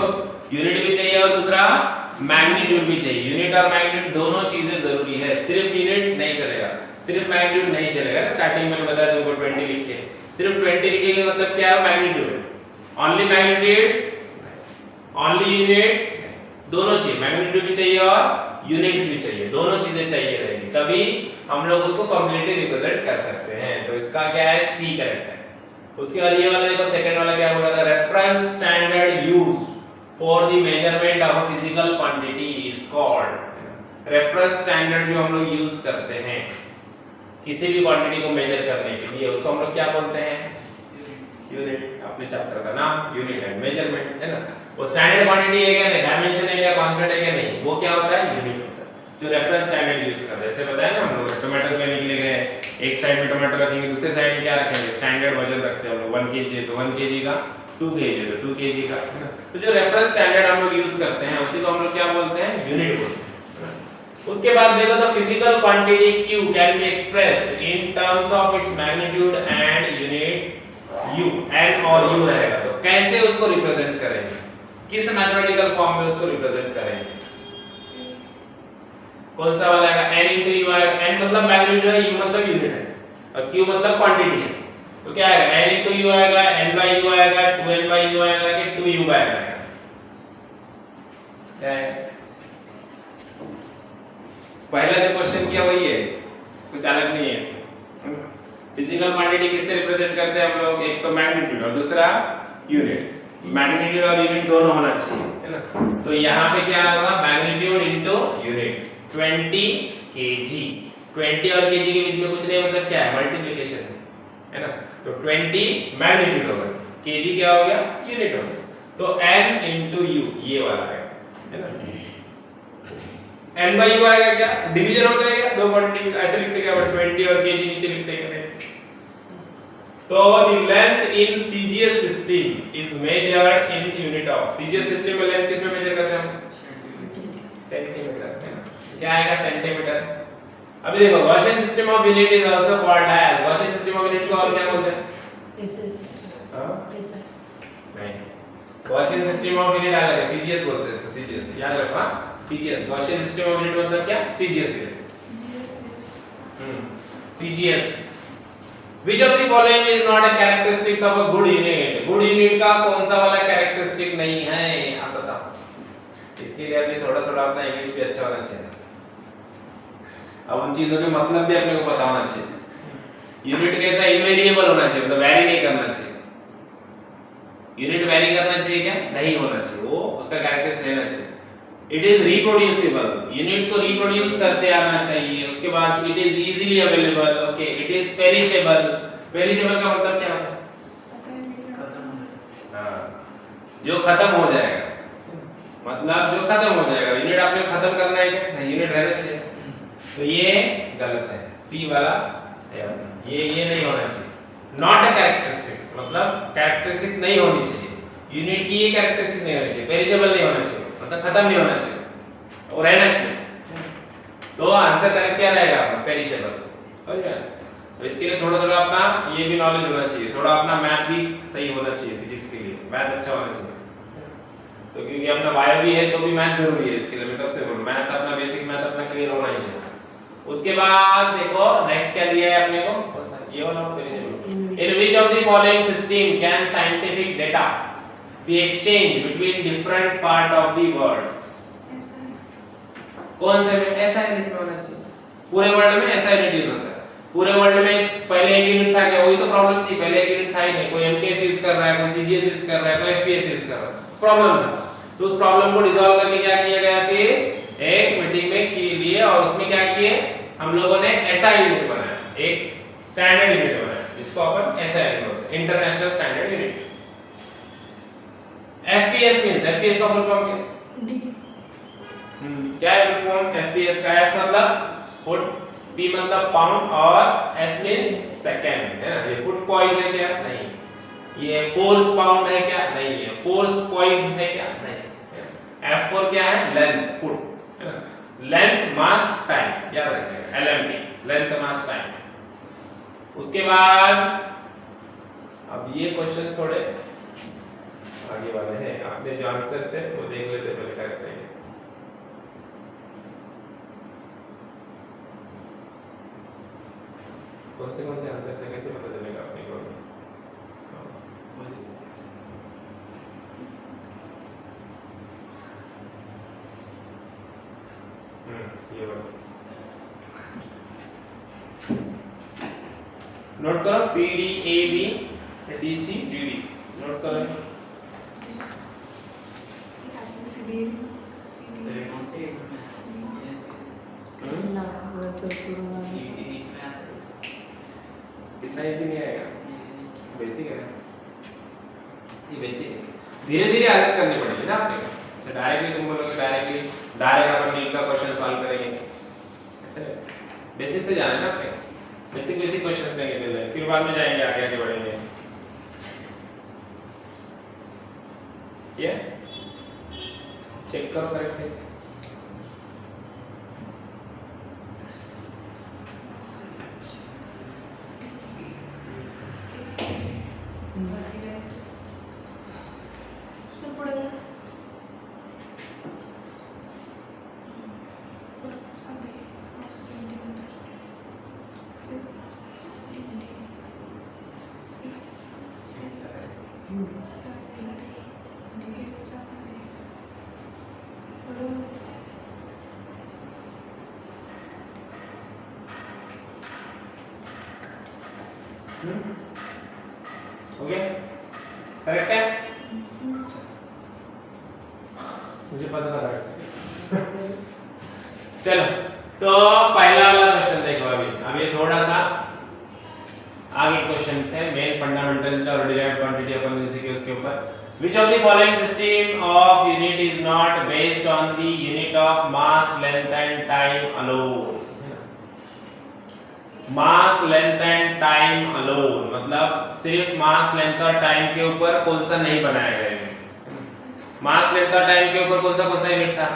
यूनिट भी चाहिए और दूसरा मैग्नीट्यूड भी चाहिए। यूनिट और मैग्नीट्यूड दोनों चीजें जरूरी है, सिर्फ यूनिट नहीं चलेगा, सिर्फ मैग्नीट्यूड नहीं चलेगा। स्टार्टिंग में बताया तुमको 20 लिख के, सिर्फ 20 लिखेंगे मतलब क्या है magnitude, only magnitude, only unit, दोनों चाहिए, मैग्नीट्यूड भी चाहिए और यूनिट्स भी चाहिए, दोनों चीजें चाहिए रहेगी, तभी हम लोग उसको कंप्लीटली रिप्रेजेंट कर सकते हैं। तो इसका क्या है सी करेक्ट है। उसके बाद ये वाला देखो सेकंड वाला क्या बोल रहा था, reference standard used for the measurement of a physical quantity is called. Reference standard जो हम लोग यूज करते हैं किसी भी क्वांटिटी को मेजर करने के लिए उसको हम लोग क्या बोलते हैं? यूनिट। अपने चैप्टर का नाम यूनिट है, मेजरमेंट है ना। वो स्टैंडर्ड क्वांटिटी है क्या नहीं, डायमेंशन है क्या, कांस्टेंट है क्या नहीं, वो क्या होता है यूनिट होता है, जो रेफरेंस स्टैंडर्ड यूज करते हैं। जैसे बताया ना हम लोग टोमेटो लेने के लिए गए, एक साइड में टोमेटो रखेंगे, दूसरे साइड में क्या रखेंगे स्टैंडर्ड वजन रखते हैं हम लोग, 1 kg है तो 1 kg का, 2 kg है तो 2 kg का, है ना। तो जो रेफरेंस स्टैंडर्ड हम लोग यूज करते हैं उसी को हम लोग क्या बोलते हैं यूनिट बोलते हैं। उसके बाद देखो the physical quantity q can be expressed in terms of its magnitude and unit u n और u रहेगा, तो कैसे उसको रिप्रेजेंट करेंगे, किस मैथमेटिकल फॉर्म में उसको रिप्रेजेंट करेंगे? कौन सा वाला आएगा? n into u आएगा, n मतलब मैग्नीट्यूड है, u मतलब यूनिट है और q मतलब क्वांटिटी है, तो क्या आएगा? n into u आएगा, n by u आएगा, 2n by u आएगा कि 2u by n आएगा? क्या है? पहला जो क्वेश्चन किया वही है, कुछ अलग नहीं है इसमें। फिजिकल क्वांटिटी किससे रिप्रेजेंट करते हैं हम लोग? एक तो मैग्नीट्यूड और दूसरा यूनिट। मैग्नीट्यूड और यूनिट दोनों होना चाहिए, है ना? तो यहाँ पे क्या होगा? Magnitude into unit 20 kg। 20 और kg के बीच में कुछ नहीं, मतलब क्या है? मल्टीप्लिकेशन है ना? तो 20 मैग्नीट्यूड होगा, kg क्या हो गया? यूनिट हो गया। तो n into u ये वाला है ना? n by u आएगा क्या? डिवीजन होता है क्या? दो क्वांटिटी ऐसे लिखते क्या? 20 और kg नीचे लिखते क्या? तो the length in CGS system is measured in unit of। CGS system में लेंथ किस में मेजर करते हैं हम? सेंटीमीटर, है ना? क्या आएगा? सेंटीमीटर। अभी देखो Gaussian system of unit is also called as, Gaussian system of unit को और क्या बोलते हैं? नहीं, गॉसियन सिस्टम ऑफ यूनिट अलग है, CGS बोलते हैं इसको, CGS याद रखना। CGS Gaussian system of unit मतलब क्या? CGS है। CGS Which of the following is not a characteristics of a good unit? Good unit का कौन सा वाला कैरेक्टरिस्टिक नहीं है? आप बताओ। इसके लिए अभी थोड़ा थोड़ा अपना इंग्लिश भी अच्छा होना चाहिए। अब उन चीजों के मतलब भी अपने को पता होना चाहिए। यूनिट कैसा? इनवेरिएबल होना चाहिए, मतलब वैरी नहीं करना चाहिए। यूनिट वैरी करना चाहिए क्या? नहीं होना चाहिए, वो उसका कैरेक्टरिस्टिक रहना चाहिए। इट इज रिप्रोड्यूसिबल, यूनिट को रिप्रोड्यूस करते आना चाहिए। उसके बाद it is easily available, okay. It is perishable, perishable का मतलब क्या होता है? हाँ, जो खत्म हो जाएगा, मतलब जो खत्म हो जाएगा। यूनिट आपने खत्म करना है क्या? नहीं, यूनिट रहना चाहिए। तो ये गलत है, सी वाला ये नहीं होना चाहिए। नॉट अ कैरेक्टरिस्टिक्स, मतलब कैरेक्टरिस्टिक्स नहीं होनी चाहिए यूनिट की, ये कैरेक्टरिस्टिक्स नहीं होनी चाहिए। पेरिशेबल नहीं होना चाहिए, मतलब खत्म नहीं होना चाहिए, वो रहना चाहिए। तो आंसर करेक्ट क्या रहेगा अपना? पेरिशेबल। समझ गए? तो इसके लिए थोड़ा थोड़ा अपना ये भी नॉलेज होना चाहिए, थोड़ा अपना मैथ भी सही होना चाहिए। फिजिक्स के लिए मैथ अच्छा होना चाहिए, तो क्योंकि अपना बायो भी है तो भी मैथ जरूरी है इसके लिए। मैं तब से बोल मैथ अपना बेसिक मैथ अपना क्लियर होना ही चाहिए। उसके बाद देखो नेक्स्ट क्या दिया है अपने को? कौन सा? ये वाला perishable. In which of the following system can scientific data be exchanged between different part of the words? कौन से में? ऐसा यूनिट में होना चाहिए। पूरे वर्ल्ड में ऐसा यूनिट यूज होता है। पूरे वर्ल्ड में पहले एक यूनिट था क्या? वही तो प्रॉब्लम थी, पहले एक यूनिट था ही नहीं। कोई एमकेएस यूज कर रहा है, कोई सीजीएस यूज कर रहा है, कोई एफपीएस यूज कर रहा है, प्रॉब्लम था। तो उस प्रॉब्लम को रिजॉल्व करके क्या किया गया? फिर एक मीटिंग में के लिए, और उसमें क्या किए हम लोगों ने? ऐसा यूनिट बनाया, एक स्टैंडर्ड यूनिट बनाया, जिसको अपन ऐसा यूनिट बोलते हैं, international standard unit. FPS means, FPS का फुल फॉर्म क्या? क्या है फुल फॉर्म एफपीएस का? एफ मतलब फुट, पी मतलब पाउंड और एस मींस सेकंड, है ना? ये फुट पॉइज है क्या? नहीं। ये फोर्स पाउंड है क्या? नहीं है। फोर्स पॉइज है क्या? नहीं। एफ फॉर क्या है? लेंथ, फुट, है ना? लेंथ मास टाइम, याद रखिएगा, एलएमटी, लेंथ मास टाइम। उसके बाद अब ये क्वेश्चन थोड़े आगे वाले हैं, आपने जो आंसर्स है वो देख लेते पहले करेक्ट है। कौन से आंसर थे, कैसे पता चलेगा अपने को? ये वाला नोट करो, C D A B D C D D, note करो। कौन से ना वो तो पूरा इतना इजी नहीं आएगा, बेसिक है ना, ये बेसिक है। धीरे धीरे आदत करनी पड़ेगी ना आपने। ऐसे डायरेक्टली तुम बोलोगे डायरेक्ट अपन नीट का क्वेश्चन सॉल्व करेंगे, ऐसे बेसिक से जाना है ना आपने। बेसिक क्वेश्चंस लेंगे पहले, फिर बाद में जाएंगे आगे बढ़ेंगे। ये चेक करो करेक्ट है। ओके करेक्ट है, मुझे पता था। चलो तो पहला वाला क्वेश्चन देखो। अभी ये थोड़ा सा आगे क्वेश्चन है, मेन फंडामेंटल और डिराइव्ड क्वांटिटी अपन जैसे कि उसके ऊपर which of the following system of unit is not based on the unit of mass length and time alone। Mass length and time alone मतलब सिर्फ मास लेंथ और टाइम के ऊपर कौन सा नहीं बनाया गया है। मास लेंथ और टाइम के ऊपर कौन सा यूनिट था,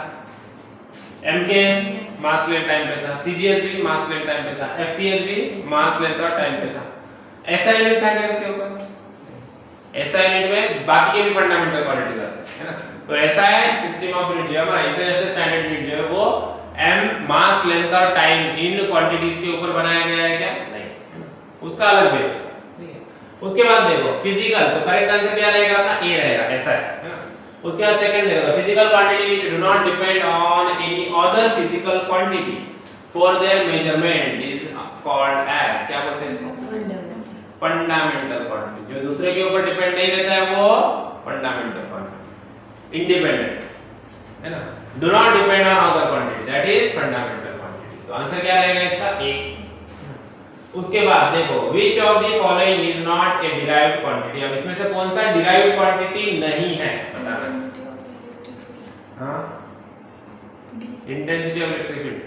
एमकेएस मास लेंथ टाइम पे था, सीजीएस भी मास लेंथ टाइम पे था, एफपीएस भी मास लेंथ और टाइम पे था। ऐसा यूनिट था क्या इसके ऊपर, ऐसा यूनिट में बाकी के भी फंडामेंटल क्वांटिटीज आते हैं ना। तो ऐसा है सिस्टम ऑफ यूनिट जो हमारा इंटरनेशनल स्टैंडर्ड यूनिट जो है वो एम मास लेंथ और टाइम इन क्वांटिटीज के ऊपर बनाया गया है क्या, नहीं, उसका अलग बेस है, ठीक है। उसके बाद देखो फिजिकल, तो करेक्ट आंसर क्या रहेगा अपना ए रहेगा, ऐसा है ना। उसके बाद सेकंड देखो physical quantity which do not depend on any other physical quantity for their measurement is called as, क्या बोलते हैं इसको, फंडामेंटल क्वांटिटी। जो दूसरे के ऊपर डिपेंड नहीं रहता है वो फंडामेंटल क्वांटिटी, इंडिपेंडेंट है ना, do not depend on other quantity that is fundamental quantity. तो आंसर क्या रहेगा इसका ए। उसके बाद देखो which of the following is not a derived quantity. अब इसमें से कौन सा डिराइव्ड क्वांटिटी नहीं है बताना। हां intensity of electric field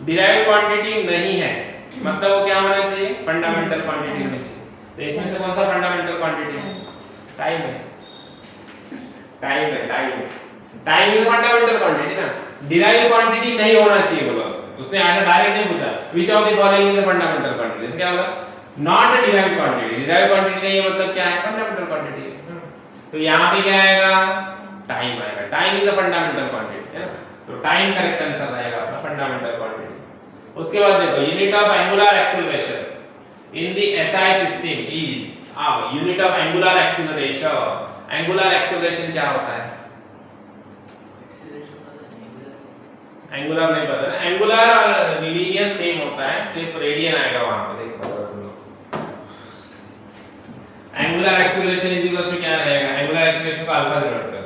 derived quantity नहीं है, मतलब वो क्या होना चाहिए, फंडामेंटल क्वांटिटी होनी चाहिए। तो इसमें से कौन सा फंडामेंटल क्वांटिटी है, टाइम है, टाइम है, टाइम इज फंडामेंटल क्वांटिटी ना। डिराइव्ड क्वांटिटी नहीं होना चाहिए बोला उसने ऐसा डायरेक्ट नहीं पूछा which of the following is a fundamental quantity. इसका क्या होगा, not a derived quantity. Derived quantity नहीं है मतलब क्या है, फंडामेंटल क्वांटिटी है। तो यहां पे क्या आएगा, टाइम आएगा, time is a fundamental quantity है ना। तो टाइम करेक्ट आंसर रहेगा अपना फंडामेंटल क्वांटिटी। उसके बाद देखो unit of angular acceleration in the SI system is, अब unit of angular acceleration, angular acceleration क्या होता है, एंगुलर नहीं पता ना, एंगुलर और लीनियर सेम होता है, सिर्फ रेडियन आएगा वहां पे, देखो angular acceleration is equal to क्या रहेगा, एंगुलर एक्सेलरेशन को अल्फा से डिनोट करते हैं।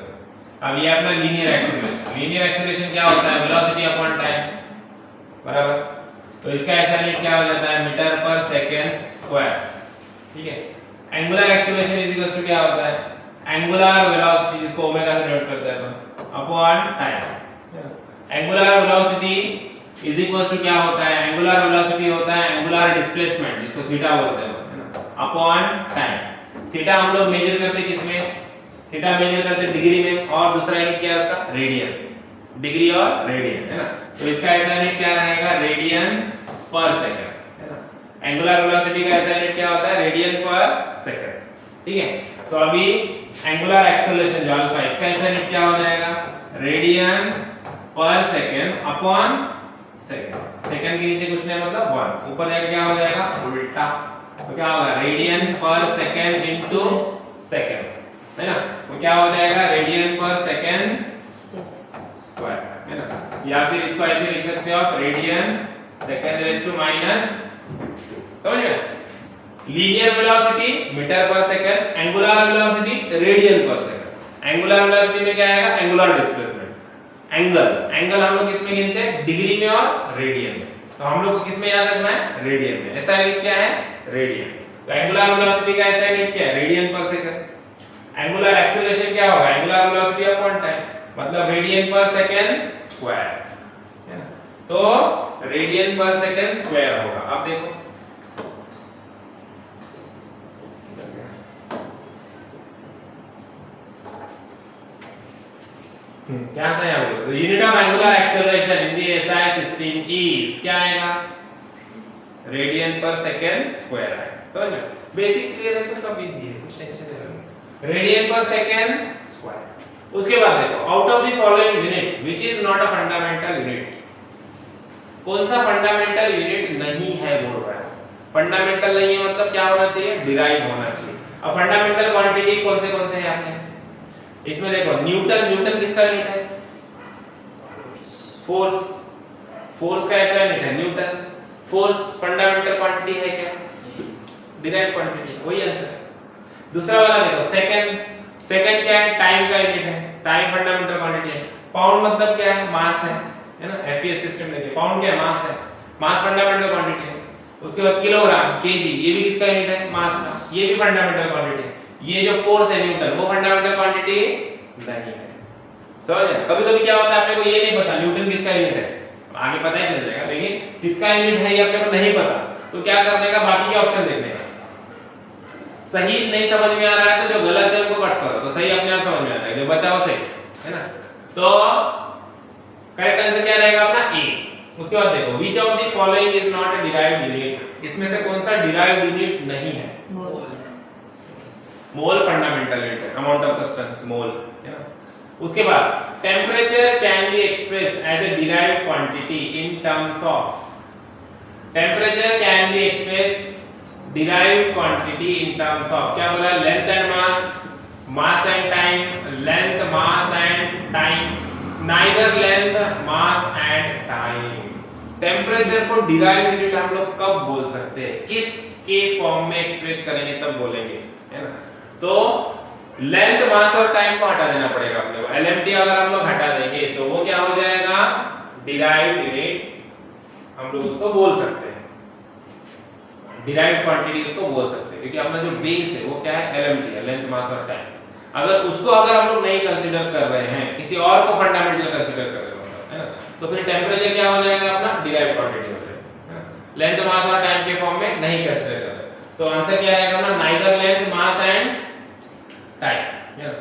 अब ये अपना लीनियर एक्सेलरेशन, लीनियर एक्सेलरेशन क्या होता है, वेलोसिटी अपॉन टाइम बराबर। तो इसका ऐसा यूनिट क्या हो जाता है, मीटर पर सेकंड स्क्वायर, ठीक है। Angular acceleration is equal to क्या होता है, एंगुलर वेलोसिटी जिसको ओमेगा से डिनोट करते हैं upon time. Angular velocity is equal to क्या होता है, एंगुलर वेलोसिटी होता है एंगुलर डिस्प्लेसमेंट जिसको थीटा बोलते हैं है ना, अपॉन टाइम। थीटा हम लोग मेजर करते हैं किसमें, थीटा मेजर करते हैं डिग्री में, और दूसरा यूनिट क्या है उसका, रेडियन, डिग्री और रेडियन है ना। तो इसका ऐसा यूनिट क्या रहेगा, रेडियन पर सेकंड है ना। एंगुलर वेलोसिटी का ऐसा यूनिट क्या होता है, रेडियन पर सेकंड, ठीक है। तो अभी एंगुलर एक्सेलरेशन जो अल्फा, इसका ऐसा यूनिट क्या हो जाएगा, radian per second upon second. Second के नीचे कुछ नहीं मतलब 1, ऊपर जाके क्या हो जाएगा उल्टा, तो क्या होगा radian per second into second है ना। तो क्या हो जाएगा रेडियन पर सेकंड स्क्वायर है ना, या फिर इसको ऐसे लिख सकते हो आप, radian second raise to minus, समझ गए। Linear velocity metre per second, angular velocity radian per second. Angular velocity में क्या आएगा, एंगुलर डिस्प्लेसमेंट। एंगल हम लोग किस में गिनते हैं, डिग्री में और रेडियन में। तो हम लोग को किस में याद रखना है, रेडियन में। ऐसा यूनिट क्या है, रेडियन। तो एंगुलर वेलोसिटी का ऐसा यूनिट क्या है, radian per second. Angular acceleration क्या होगा, एंगुलर वेलोसिटी अपॉन टाइम, मतलब रेडियन पर सेकंड स्क्वायर है ना। तो रेडियन पर सेकंड स्क्वायर होगा। अब देखो क्या था यहाँ पे, unit of angular acceleration in the SI system is क्या आएगा, रेडियन पर सेकंड स्क्वायर आएगा। समझ में, बेसिक क्लियर है तो सब इजी है, कुछ टेंशन नहीं लेना, रेडियन पर सेकंड स्क्वायर। उसके बाद देखो out of the following unit which is not a fundamental unit, कौन सा फंडामेंटल यूनिट नहीं है बोल रहा है। फंडामेंटल नहीं है मतलब क्या होना चाहिए, डिराइव होना चाहिए। अब फंडामेंटल क्वांटिटी कौन से है आपने, इसमें देखो न्यूटन, न्यूटन किसका यूनिट है? फोर्स, फोर्स का ऐसा यूनिट है न्यूटन। फोर्स फंडामेंटल क्वांटिटी है क्या? डिराइव्ड क्वांटिटी, वही आंसर। दूसरा वाला देखो सेकंड, सेकंड क्या है? टाइम का यूनिट है, टाइम फंडामेंटल क्वांटिटी है। पाउंड मतलब क्या है? मास है ना? एफईएस सिस्टम देखिए, पाउंड क्या है? मास है, मास फंडामेंटल क्वांटिटी है। उसके बाद किलोग्राम, केजी, ये भी किसका यूनिट है? मास का, ये भी फंडामेंटल क्वांटिटी है। ये जो फोर्स है न्यूटन, वो फंडामेंटल क्वांटिटी नहीं है। समझ गए? कभी कभी क्या होता है अपने को ये नहीं पता न्यूटन किसका यूनिट है, आगे पता ही चल जाएगा, लेकिन किसका यूनिट है ये अपने को नहीं पता, तो क्या करने का? बाकी के ऑप्शन देखने का। सही नहीं समझ में आ रहा है तो जो गलत है उनको कट करो, तो सही अपने आप समझ में आ जाएगा, जो बचा वो सही है ना। तो करेक्ट आंसर क्या रहेगा अपना? ए। उसके बाद देखो which of the following is not a derived unit, इसमें से कौन सा डिराइव्ड यूनिट नहीं है? मोल फंडामेंटल यूनिट है, अमाउंट ऑफ सब्सटेंस, मोल है ना। उसके बाद temperature can be express as a derived quantity in terms of, temperature can be express derived quantity in terms of, क्या बोला? Length and mass, mass and time, length mass and time, neither length mass and time. Temperature को derived unit हम लोग कब बोल सकते हैं, किस के फॉर्म में एक्सप्रेस करेंगे तब बोलेंगे, है ना। तो लेंथ मास और टाइम को हटा देना पड़ेगा अपने को, एलएमटी अगर हम लोग हटा देंगे तो वो क्या हो जाएगा? डिराइव्ड यूनिट हम लोग उसको बोल सकते हैं, डिराइव्ड क्वांटिटी उसको बोल सकते हैं, क्योंकि अपना जो बेस है वो क्या है? एलएमटी है, लेंथ मास और टाइम। अगर उसको अगर हम लोग नहीं कंसीडर कर रहे हैं, किसी और को फंडामेंटल कंसीडर कर रहे हैं, है ना, तो फिर टेम्परेचर क्या हो जाएगा अपना? डिराइव्ड क्वांटिटी हो जाएगा, है ना। लेंथ मास और टाइम के फॉर्म में नहीं कंसीडर कर रहे, तो आंसर क्या रहेगा अपना? Neither length mass and time, है ना।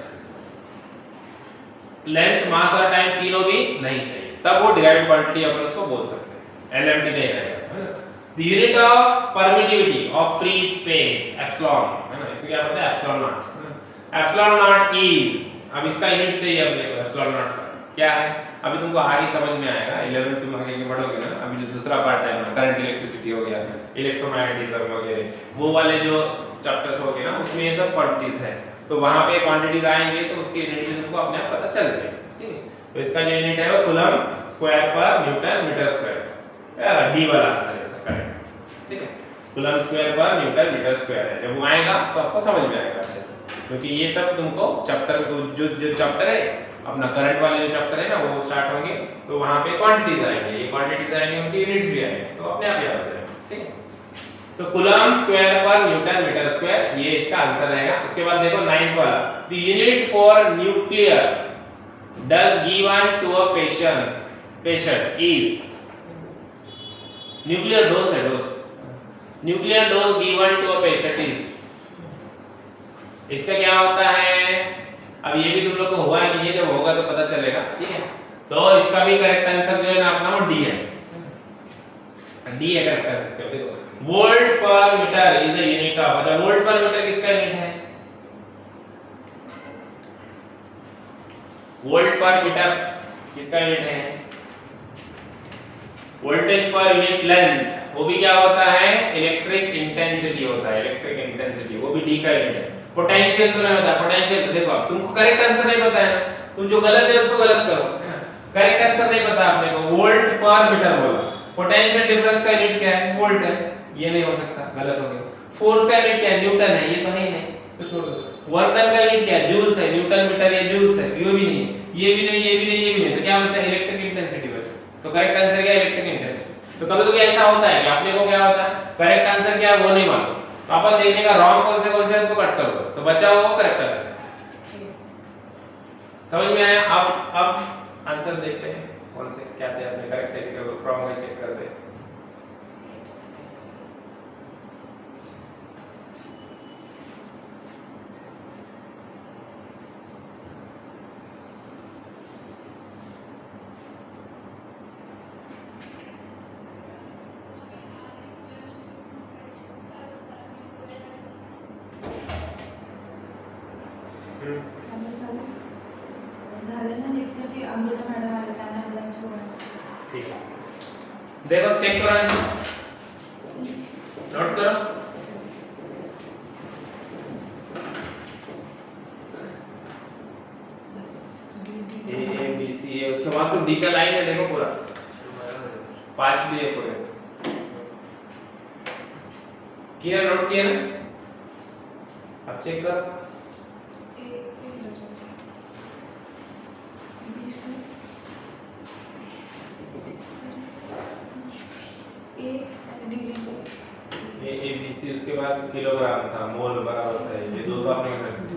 लेंथ मास और टाइम तीनों भी नहीं चाहिए, तब वो डिराइव्ड क्वांटिटी अपन उसको बोल सकते हैं, एलएमटी नहीं रहेगा, है ना। The unit of permittivity of free space epsilon, है ना, इसको क्या बोलते हैं? एप्सिलॉन नॉट, है ना। एप्सिलॉन नॉट इज, अब इसका यूनिट चाहिए अपने को, एप्सिलॉन नॉट का क्या है? अभी तुमको आगे समझ में आएगा, 11th तुम आगे पढ़ोगे ना। अभी जो दूसरा पार्ट है ना, करंट इलेक्ट्रिसिटी हो गया, इलेक्ट्रोमैग्नेटिज्म वगैरह, वो वाले जो चैप्टर्स हो गए ना, उसमें ये सब क्वांटिटीज है, तो वहां पे क्वांटिटीज आएंगे तो उसकी यूनिट भी तुमको अपने आप पता चल जाएगी, ठीक है। तो इसका जो यूनिट है वो कूलम स्क्वायर पर न्यूटन मीटर स्क्वायर, डी वाला आंसर है इसका करेक्ट, ठीक है। कूलम स्क्वायर पर न्यूटन मीटर स्क्वायर है, जब वो आएगा तो आपको समझ में आएगा अच्छे से, क्योंकि ये सब तुमको चैप्टर जो चैप्टर है अपना करंट वाले जो चैप्टर है ना, वो स्टार्ट होंगे तो वहां पे क्वांटिटीज आएंगे, ये क्वांटिटीज आएंगे, उनकी यूनिट्स भी आएंगे, तो अपने आप याद हो जाएगा, ठीक है। तो कूलम स्क्वायर पर न्यूटन मीटर स्क्वायर, ये इसका आंसर रहेगा। उसके बाद देखो 9th वाला, the unit for nuclear dose given to a patient is, nuclear dose है, dose, nuclear dose given to a patient is, इसका क्या होता है? अब ये भी तुम लोग को हुआ है कि ये जब होगा तो पता चलेगा, ठीक है। तो इसका भी करेक्ट आंसर जो है ना अपना वो डी है, डी है करेक्ट आंसर। देखो volt per metre is a unit of, अच्छा वोल्ट पर मीटर किसका यूनिट है? वोल्ट पर मीटर किसका यूनिट है? वोल्टेज पर यूनिट लेंथ, वो भी क्या होता है? इलेक्ट्रिक इंटेंसिटी होता है, इलेक्ट्रिक इंटेंसिटी, वो भी डी का यूनिट है। पोटेंशियल तो नहीं होता, पोटेंशियल तो देखो अब तुमको करेक्ट आंसर नहीं पता है, तुम जो गलत है उसको गलत करो, करेक्ट आंसर नहीं पता आपने को, वोल्ट पर मीटर बोला, पोटेंशियल डिफरेंस का यूनिट क्या है? वोल्ट है, ये नहीं हो सकता, गलत हो गया। फोर्स का यूनिट क्या है? न्यूटन है, ये तो है ही नहीं, इसको छोड़ दो। वर्क डन का यूनिट क्या है? जूल्स है, न्यूटन मीटर या जूल्स है, ये भी नहीं, ये भी नहीं, ये भी नहीं, ये भी नहीं, तो क्या बचा? इलेक्ट्रिक इंटेंसिटी बचा। तो करेक्ट आंसर क्या है? Electric intensity. तो कभी-कभी ऐसा होता है कि अपने को क्या होता है, करेक्ट आंसर क्या है वो नहीं मालूम, तो अपन देखने का रॉन्ग कौन से उसको कट कर दो, तो बचा हुआ वो करेक्ट आंसर। समझ में आया? अब आंसर देखते हैं कौन से क्या थे अपने करेक्ट है कि रॉन्ग है, चेक करते हैं। झालं ना लेक्चर की अमृता मॅडम आले, त्यांना लंच बोलायचं. ठीक है, देखो चेक करो आंसर, नोट करो। किया, नोट किया ना? अब चेक कर। ए बी सी, उसके बाद किलोग्राम था, मोल बराबर था, ये दो तो आपने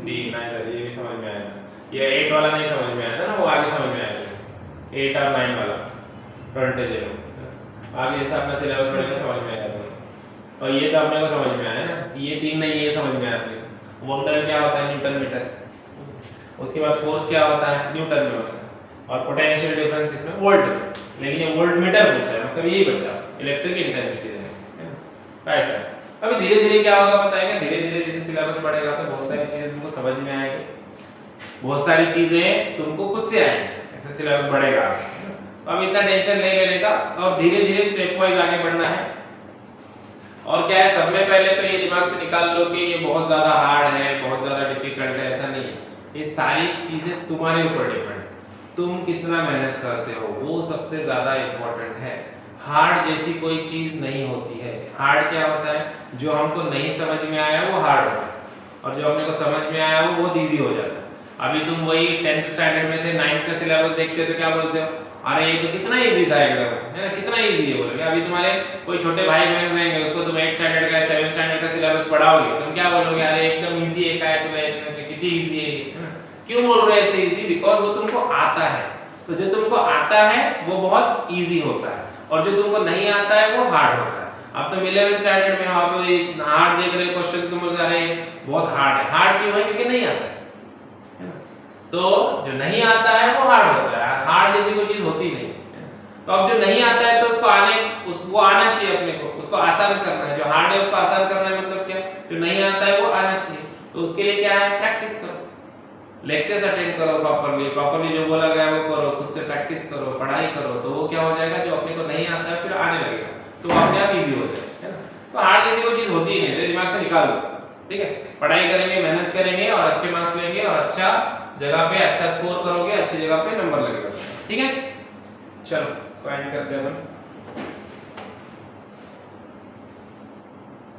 डी नाइदर, ये भी समझ में आया था। ये 8 वाला नहीं समझ में आया था ना, वो आगे समझ में आया था, 8 और 9 वाला फ्रंटेज है, आगे जैसा अपना सिलेबस पढ़ेंगे समझ में आएगा तुम्हें। और ये तो अपने को समझ में आया ना, ये 3 नहीं, ये समझ में आया अपने को। वोल्ट क्या होता है? Newton metre. उसके बाद फोर्स क्या होता है? न्यूटन में होता है। और पोटेंशियल डिफरेंस किसमें? वोल्ट में। लेकिन ये वोल्ट मीटर पूछा है, मतलब यही बचा, इलेक्ट्रिक इंटेंसिटी है ना, ऐसा। अभी धीरे धीरे क्या होगा पता है क्या? धीरे धीरे जैसे सिलेबस बढ़ेगा तो बहुत सारी चीजें तुमको समझ में आएंगी, बहुत सारी चीजें तुमको खुद से आएंगी, ऐसे सिलेबस बढ़ेगा। तो अब इतना टेंशन नहीं लेने का, और धीरे धीरे स्टेप वाइज आगे बढ़ना है। और क्या है, सब में पहले तो ये दिमाग से निकाल लो कि ये बहुत ज्यादा हार्ड है, बहुत ज्यादा डिफिकल्ट है, ऐसा नहीं है। ये सारी चीजें तुम्हारे ऊपर डिपेंड है, तुम कितना मेहनत करते हो, वो सबसे ज्यादा इंपॉर्टेंट है। हार्ड जैसी कोई चीज नहीं होती है। हार्ड क्या होता है? जो हमको नहीं समझ में आया वो हार्ड होता है, और जो अपने को समझ में आया वो बहुत इजी हो जाता है। अभी तुम वही 10th स्टैंडर्ड में थे, 9th का सिलेबस देखते हो तो क्या बोलते हो? अरे ये तो कितना इजी था एकदम, है ना, कितना इजी है बोलोगे। अभी तुम्हारे कोई छोटे भाई बहन रहेंगे, उसको तुम 8th स्टैंडर्ड का 7th स्टैंडर्ड का सिलेबस पढ़ाओगे, तुम क्या बोलोगे? अरे एकदम इजी है, क्या तुम्हें कितनी इजी है। क्यों बोल रहे हैं ऐसे इजी? बिकॉज वो तुमको आता है। तो जो तुमको आता है वो बहुत इजी होता है, और जो तुमको नहीं आता है वो हार्ड होता है। अब तुम 11th स्टैंडर्ड में हो, आप हार्ड देख रहे हो क्वेश्चन, तुम बोलते अरे बहुत हार्ड है। हार्ड क्यों है? क्योंकि नहीं आता है ना। तो जो नहीं आता है वो हार्ड होता है, हार्ड जैसी कोई चीज होती नहीं है। तो अब जो नहीं आता है तो उसको आना चाहिए अपने को, उसको आसान करना है। जो हार्ड है उसको आसान करना है, मतलब क्या? जो नहीं आता है वो आना चाहिए। तो उसके लिए क्या है? प्रैक्टिस करो, लेक्चर्स अटेंड करो प्रॉपर्ली जो बोला गया वो करो, खुद से प्रैक्टिस करो, पढ़ाई करो, तो वो क्या हो जाएगा? जो अपने को नहीं आता है फिर आने लगेगा, तो अपने आप इजी हो जाएगा, है ना। तो हार्ड जैसी कोई चीज होती ही नहीं, तो दिमाग से निकाल दो, ठीक है। पढ़ाई करेंगे, मेहनत करेंगे और अच्छे मार्क्स लेंगे, और अच्छा जगह पे अच्छा स्कोर करोगे, अच्छी जगह पे नंबर लगेगा, ठीक है। चलो ज्वाइन करते हैं अपन।